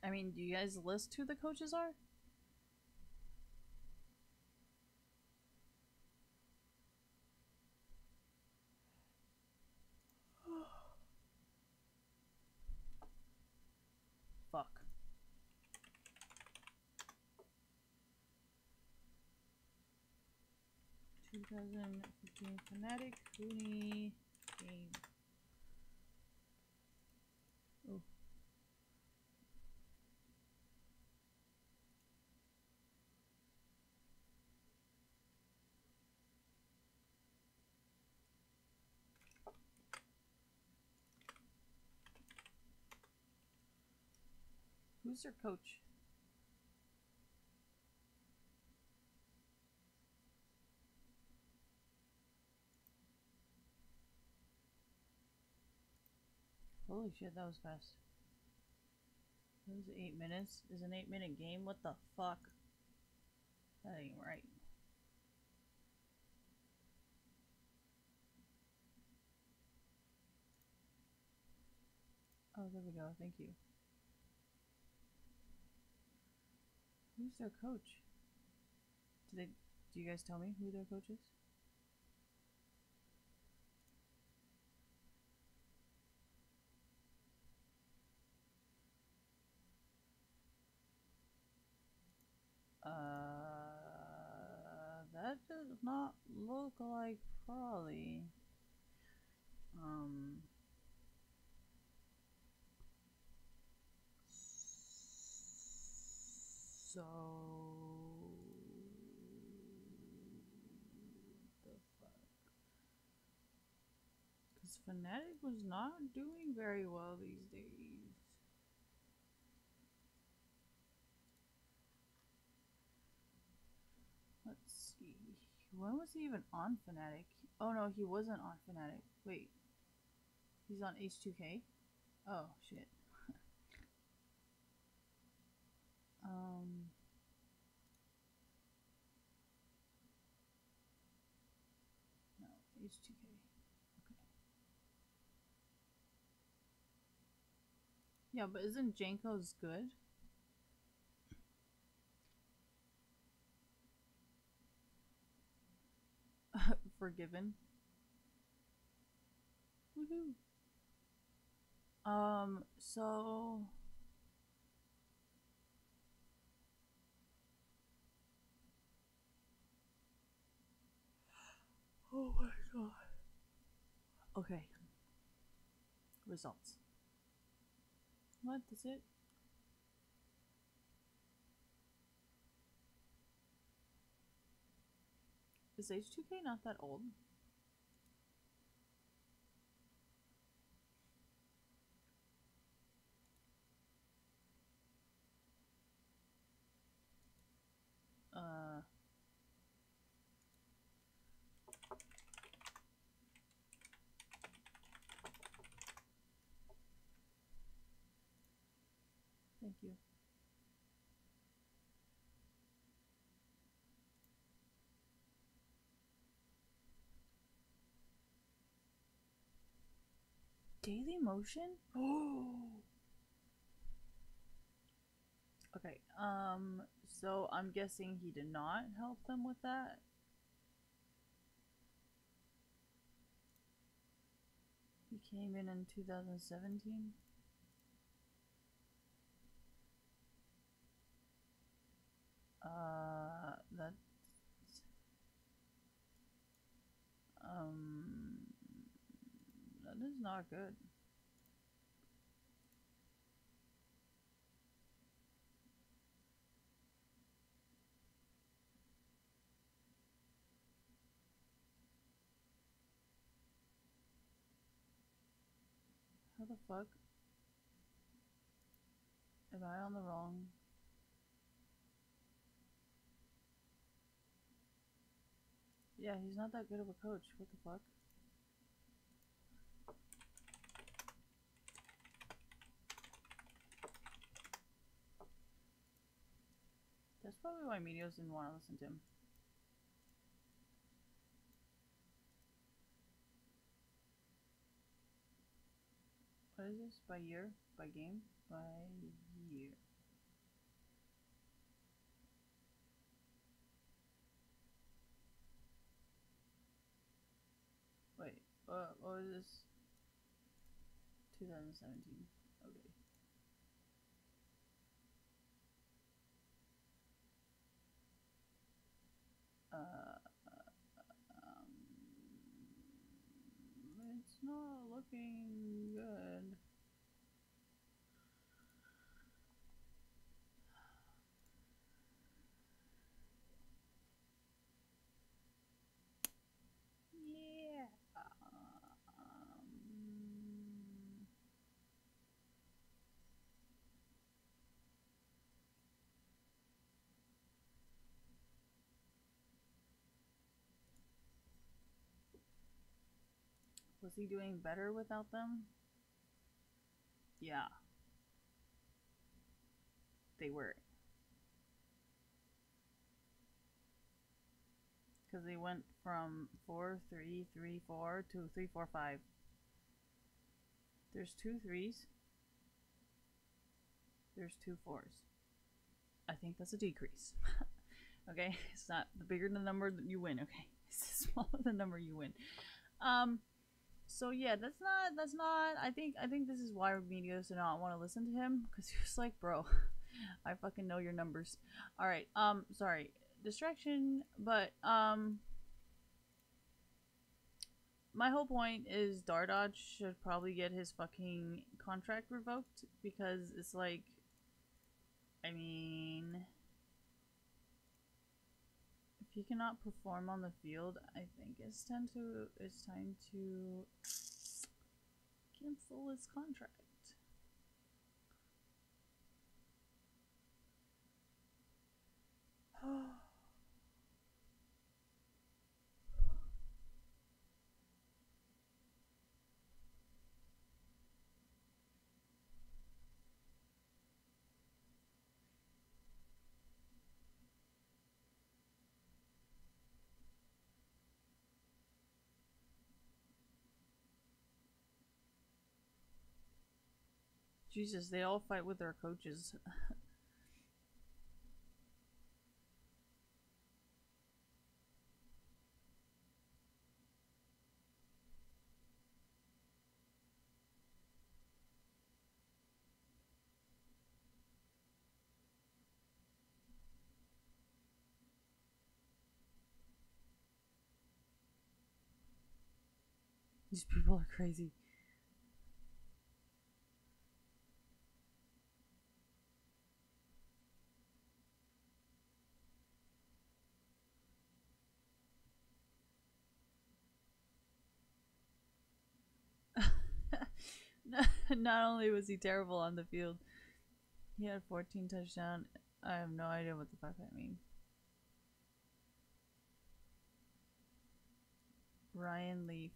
I mean, do you guys list who the coaches are? Fuck. 2015 Fnatic Cooney game. Oh. Who's their coach? Holy shit, that was fast. That was 8 minutes. Is an 8-minute game? What the fuck? That ain't right. Oh, there we go. Thank you. Who's their coach? Do you guys tell me who their coach is? That does not look like Probably. So the fuck? Because Fnatic was not doing very well these days. Let's see. When was he even on Fnatic? Oh no, he wasn't on Fnatic. Wait. He's on H2K? Oh shit. No, H2K. Okay. Yeah, but isn't Janko's good? Forgiven. Woohoo. So oh my god. Okay. Results. What? That's it? Is H2K not that old? Thank you. Daily Motion? Oh. Okay, so I'm guessing he did not help them with that. He came in 2017. That's that is not good. What the fuck? Am I on the wrong? Yeah, he's not that good of a coach. What the fuck? That's probably why Medios didn't want to listen to him. What is this? By year? By game? By year. Wait, what was this? 2017. Okay. It's not looking good. Yeah. Was he doing better without them? Yeah. They were. Because they went from 4-3-3-4 to 3-4-5. There's 2 3s. There's 2 4s. I think that's a decrease. Okay? It's not the bigger the number that you win, okay? It's the smaller the number you win. So yeah, that's not I think this is why Medios did not want to listen to him, because he was like, bro, I fucking know your numbers. Alright, sorry. Distraction, but my whole point is Dardoch should probably get his fucking contract revoked, because it's like, I mean, if he cannot perform on the field, I think it's time to cancel his contract. Jesus, they all fight with their coaches. These people are crazy. Not only was he terrible on the field, he had 14 touchdowns. I have no idea what the fuck that means. Ryan Leaf.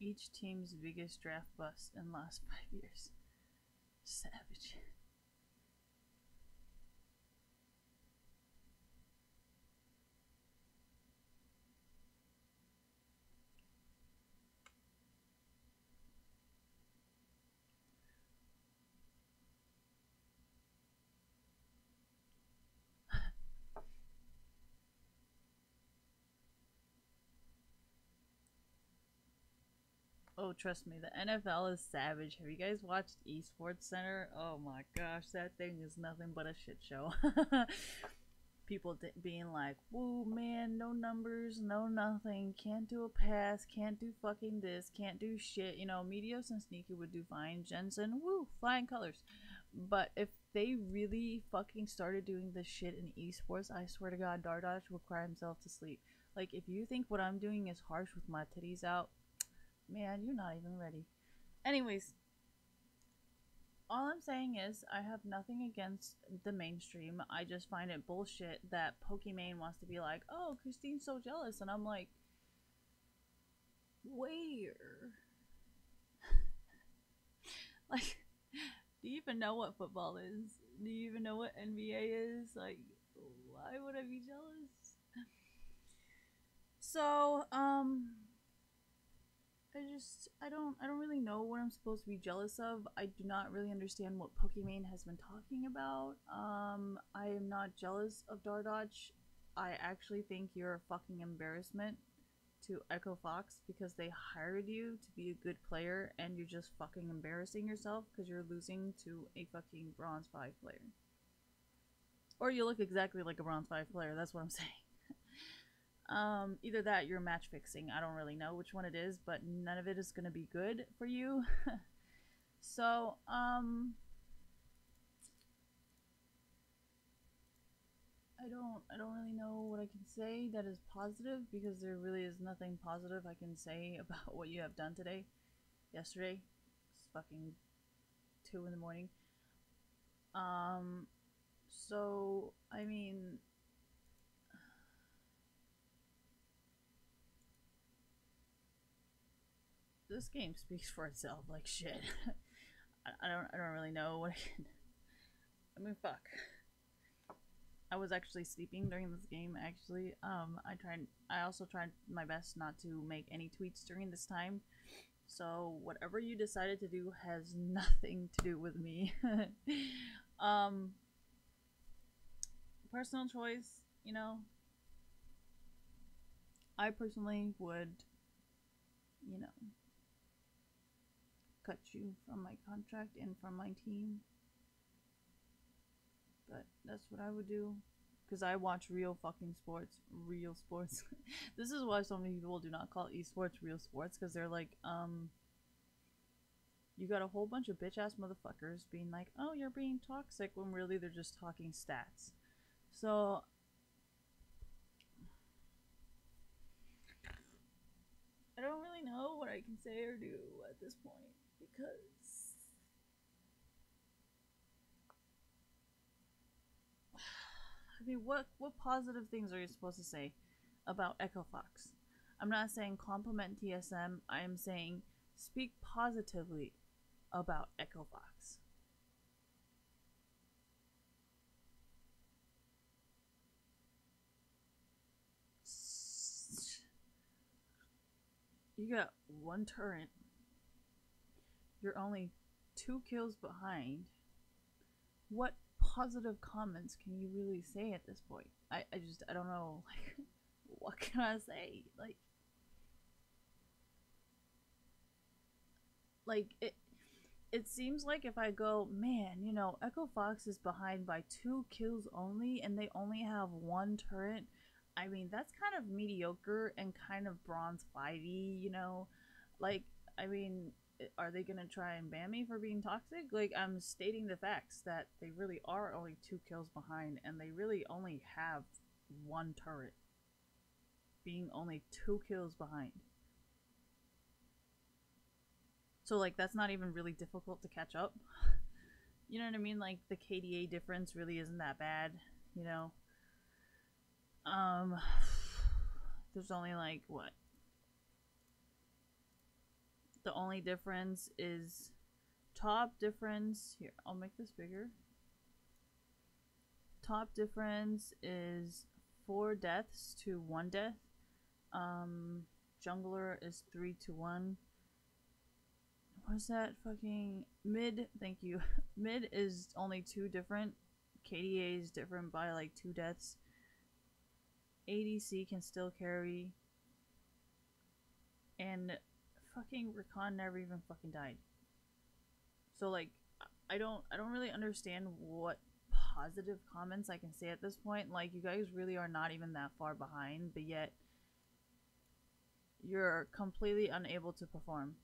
Each team's biggest draft bust in the last 5 years. Savage. Oh, trust me, the NFL is savage. Have you guys watched Esports Center? Oh my gosh, that thing is nothing but a shit show. People being like, woo, man, no numbers, no nothing, can't do a pass, can't do fucking this, can't do shit. You know, Medios and Sneaky would do fine. Jensen, woo, flying colors. But if they really fucking started doing this shit in esports, I swear to God, Dardoch would cry himself to sleep. Like, if you think what I'm doing is harsh with my titties out, man, you're not even ready. Anyways, all I'm saying is I have nothing against the mainstream. I just find it bullshit that Pokimane wants to be like, oh, Christine's so jealous. And I'm like, where? Like, do you even know what football is? Do you even know what NBA is? Like, why would I be jealous? So, I don't really know what I'm supposed to be jealous of. I do not really understand what Pokimane has been talking about. I am not jealous of Dardoch. I actually think you're a fucking embarrassment to Echo Fox because they hired you to be a good player and you're just fucking embarrassing yourself because you're losing to a fucking Bronze 5 player. Or you look exactly like a Bronze 5 player, that's what I'm saying. Either that, you're match fixing. I don't really know which one it is, but none of it is gonna be good for you. So, I don't really know what I can say that is positive because there really is nothing positive I can say about what you have done today. Yesterday. It's fucking 2 in the morning. So, I mean, this game speaks for itself like shit. I don't really know what I can. I mean, fuck. I was actually sleeping during this game. Actually, I also tried my best not to make any tweets during this time. So whatever you decided to do has nothing to do with me. Personal choice, you know. I personally would, you know, cut you from my contract and from my team. But that's what I would do. Because I watch real fucking sports. Real sports. This is why so many people do not call esports real sports. Because they're like, you got a whole bunch of bitch ass motherfuckers being like, oh, you're being toxic. When really they're just talking stats. So, I don't really know what I can say or do at this point. Because I mean, what positive things are you supposed to say about Echo Fox? I'm not saying compliment TSM. I am saying speak positively about Echo Fox. You got 1 turret. You're only 2 kills behind. What positive comments can you really say at this point? I don't know. Like, what can I say? Like it seems like if I go, man, you know, Echo Fox is behind by 2 kills only and they only have 1 turret. I mean, that's kind of mediocre and kind of Bronze 5-y, you know? Like, I mean, are they gonna try and ban me for being toxic? Like, I'm stating the facts that they really are only 2 kills behind and they really only have 1 turret. Being only 2 kills behind. So, like, that's not even really difficult to catch up. You know what I mean? Like, the KDA difference really isn't that bad, you know? There's only, like, what? The only difference is top difference. Here, I'll make this bigger. Top difference is 4 deaths to 1 death. Jungler is 3 to 1. What's that fucking mid? Thank you. Mid is only 2 different. KDA is different by like 2 deaths. ADC can still carry. And fucking Rakan never even fucking died. So like, I don't really understand what positive comments I can say at this point. Like, you guys really are not even that far behind, but yet you're completely unable to perform.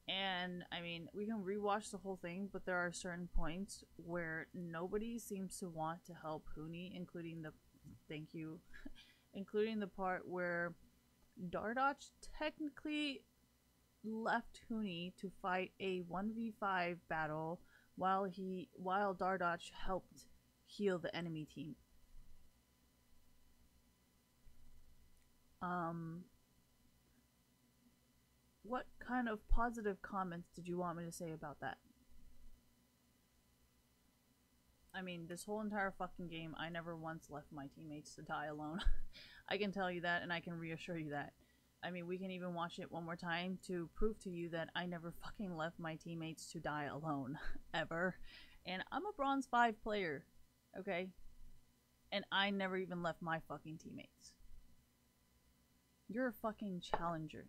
And I mean, we can rewatch the whole thing, but there are certain points where nobody seems to want to help Huni, including the thank you, including the part where Dardoch technically left Huni to fight a 1v5 battle while Dardoch helped heal the enemy team. What kind of positive comments did you want me to say about that? I mean, this whole entire fucking game, I never once left my teammates to die alone. I can tell you that, and I can reassure you that. I mean, we can even watch it one more time to prove to you that I never fucking left my teammates to die alone. Ever. And I'm a bronze 5 player. Okay? And I never even left my fucking teammates. You're a fucking challenger.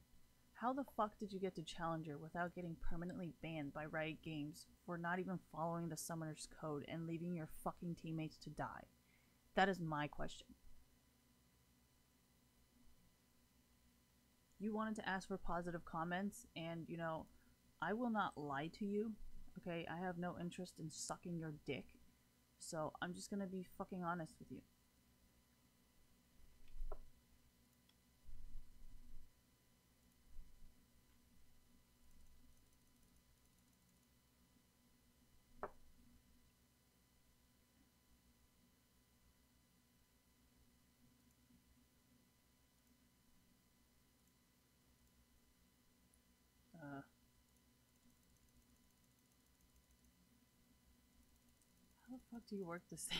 How the fuck did you get to Challenger without getting permanently banned by Riot Games for not even following the Summoner's Code and leaving your fucking teammates to die? That is my question. You wanted to ask for positive comments, and, you know, I will not lie to you, okay? I have no interest in sucking your dick, so I'm just gonna be fucking honest with you. How the fuck do you work this thing?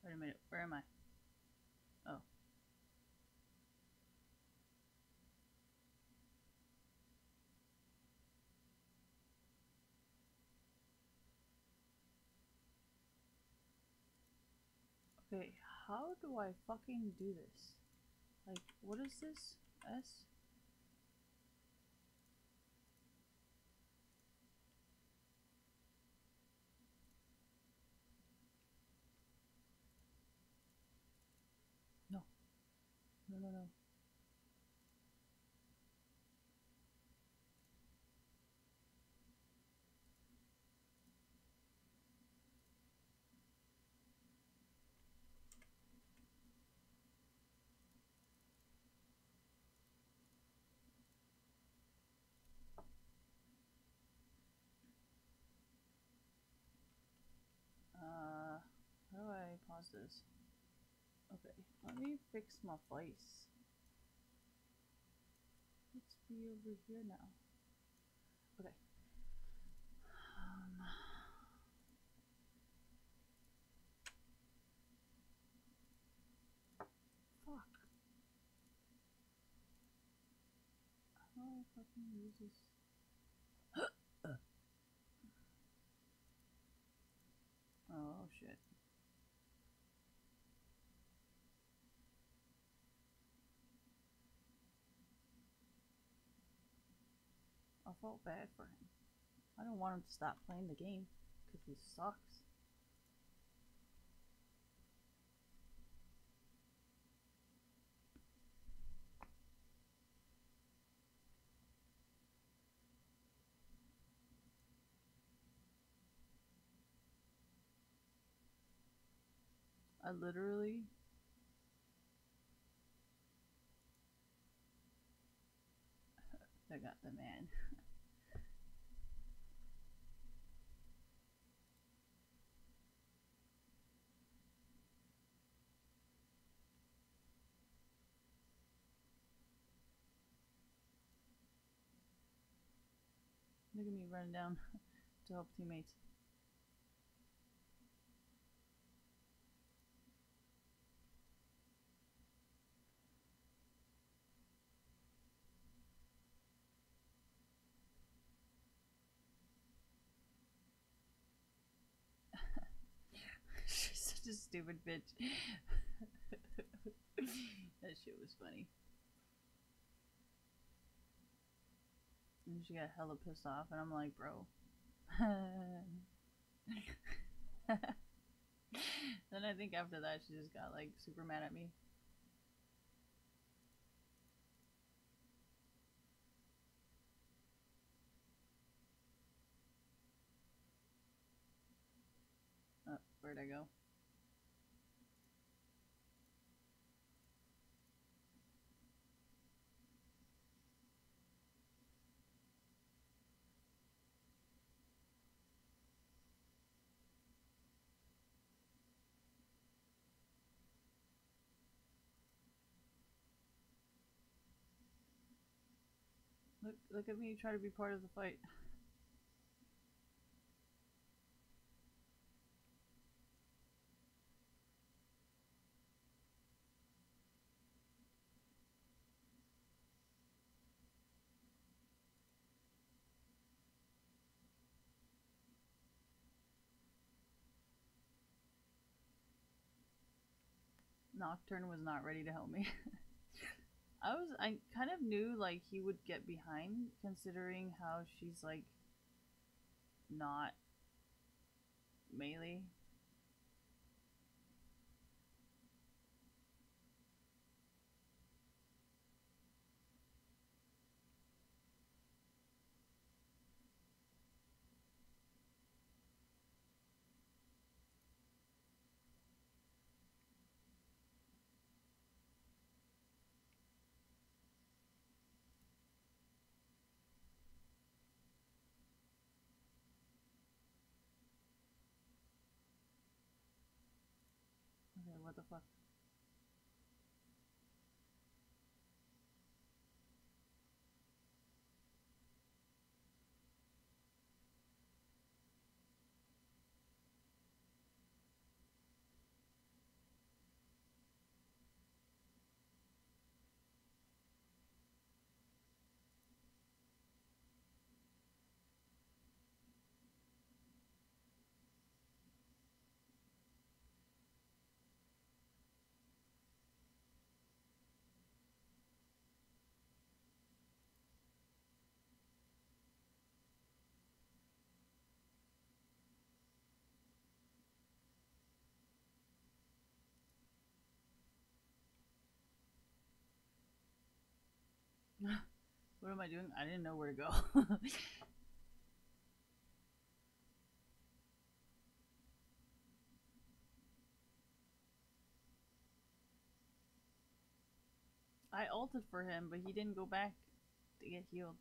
Wait a minute, where am I? Oh. Okay, how do I fucking do this? Like, what is this? S? No. No, no, no. How do I pause this? Okay, let me fix my face. Let's be over here now. Okay. Fuck. How do I fucking use this? Oh shit. I felt bad for him. I don't want him to stop playing the game because he sucks. I literally I got the man. Look at me running down to help teammates. Just stupid bitch. That shit was funny. And she got hella pissed off, and I'm like, bro. Then I think after that, she just got like super mad at me. Where'd I go? Look at me try to be part of the fight. Nocturne was not ready to help me. I kind of knew like he would get behind, considering how she's like not melee. Okay, what the fuck? What am I doing? I didn't know where to go. I ulted for him, but he didn't go back to get healed.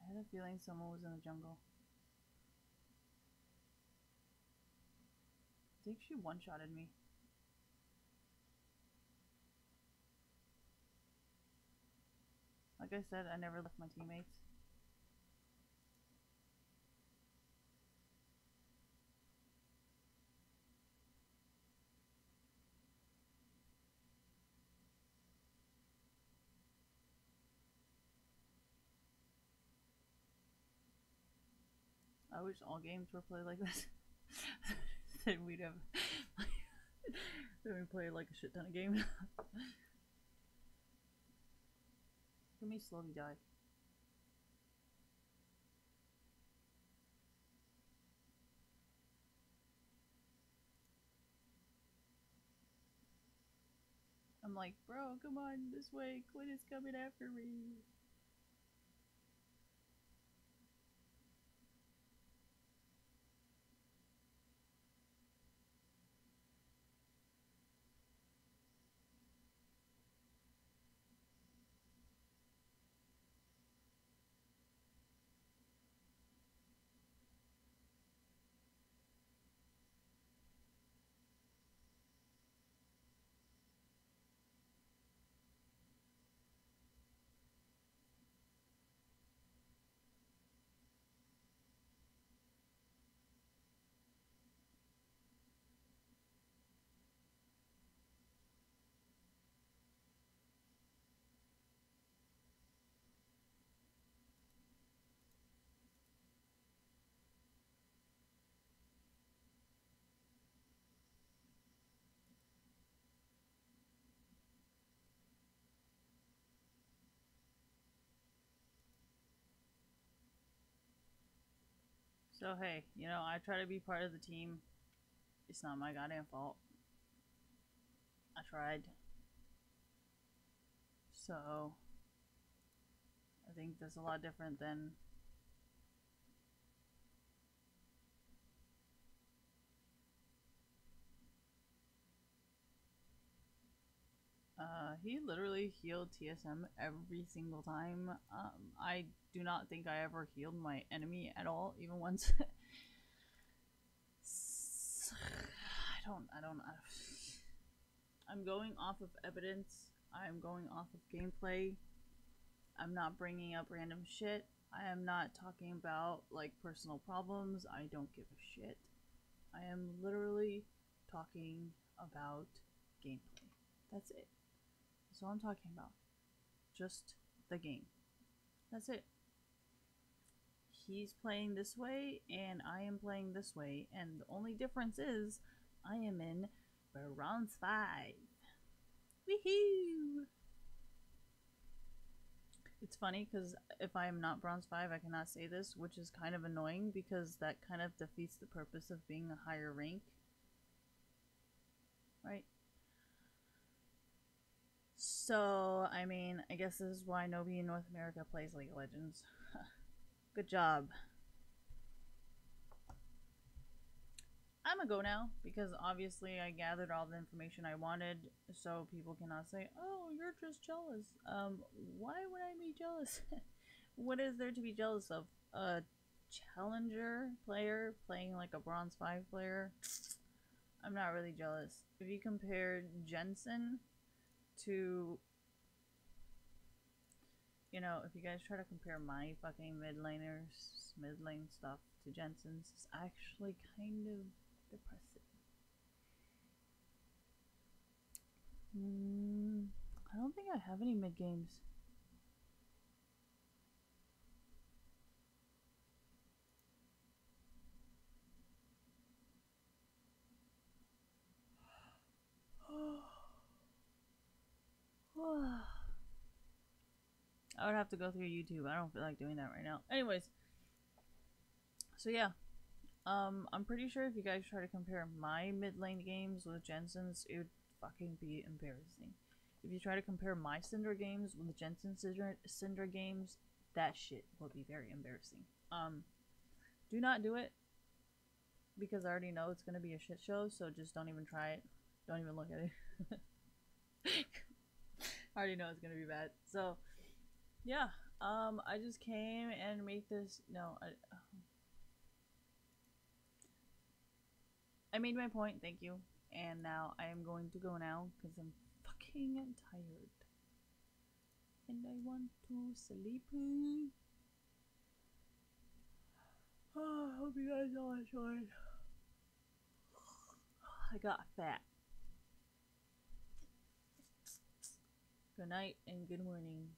I had a feeling someone was in the jungle. I think she one-shotted me. Like I said, I never left my teammates. I wish all games were played like this. Then we'd have then we play like a shit ton of games. Let me slowly die. I'm like, bro, come on, this way. Quinn is coming after me. So hey, you know, I try to be part of the team. It's not my goddamn fault. I tried. So I think that's a lot different than he literally healed TSM every single time. I do not think I ever healed my enemy at all, even once. I don't. I'm going off of evidence. I'm going off of gameplay. I'm not bringing up random shit. I am not talking about like personal problems. I don't give a shit. I am literally talking about gameplay. That's it. That's all I'm talking about. Just the game. That's it. He's playing this way and I am playing this way, and the only difference is I am in Bronze 5. Woohoo! It's funny because if I am not Bronze 5, I cannot say this, which is kind of annoying because that kind of defeats the purpose of being a higher rank. Right? So, I mean, I guess this is why nobody in North America plays League of Legends. Good job. I'm gonna go now because obviously I gathered all the information I wanted, so people cannot say, "Oh, you're just jealous." Why would I be jealous? What is there to be jealous of? A challenger player playing like a bronze 5 player? I'm not really jealous. If you compare Jensen to, you know, if you guys try to compare my fucking mid lane stuff to Jensen's, it's actually kind of depressing. I don't think I have any mid games. I would have to go through YouTube. I don't feel like doing that right now. Anyways, so yeah, I'm pretty sure if you guys try to compare my mid lane games with Jensen's, it would fucking be embarrassing. If you try to compare my Syndra games with Jensen's Syndra games, that shit will be very embarrassing. Do not do it because I already know it's gonna be a shit show. So just don't even try it. Don't even look at it. I already know it's gonna be bad. So yeah, I just came and made this. No, I made my point. Thank you. And now I am going to go now because I'm fucking tired and I want to sleep. Oh, I hope you guys all enjoyed. I got fat. Good night and good morning.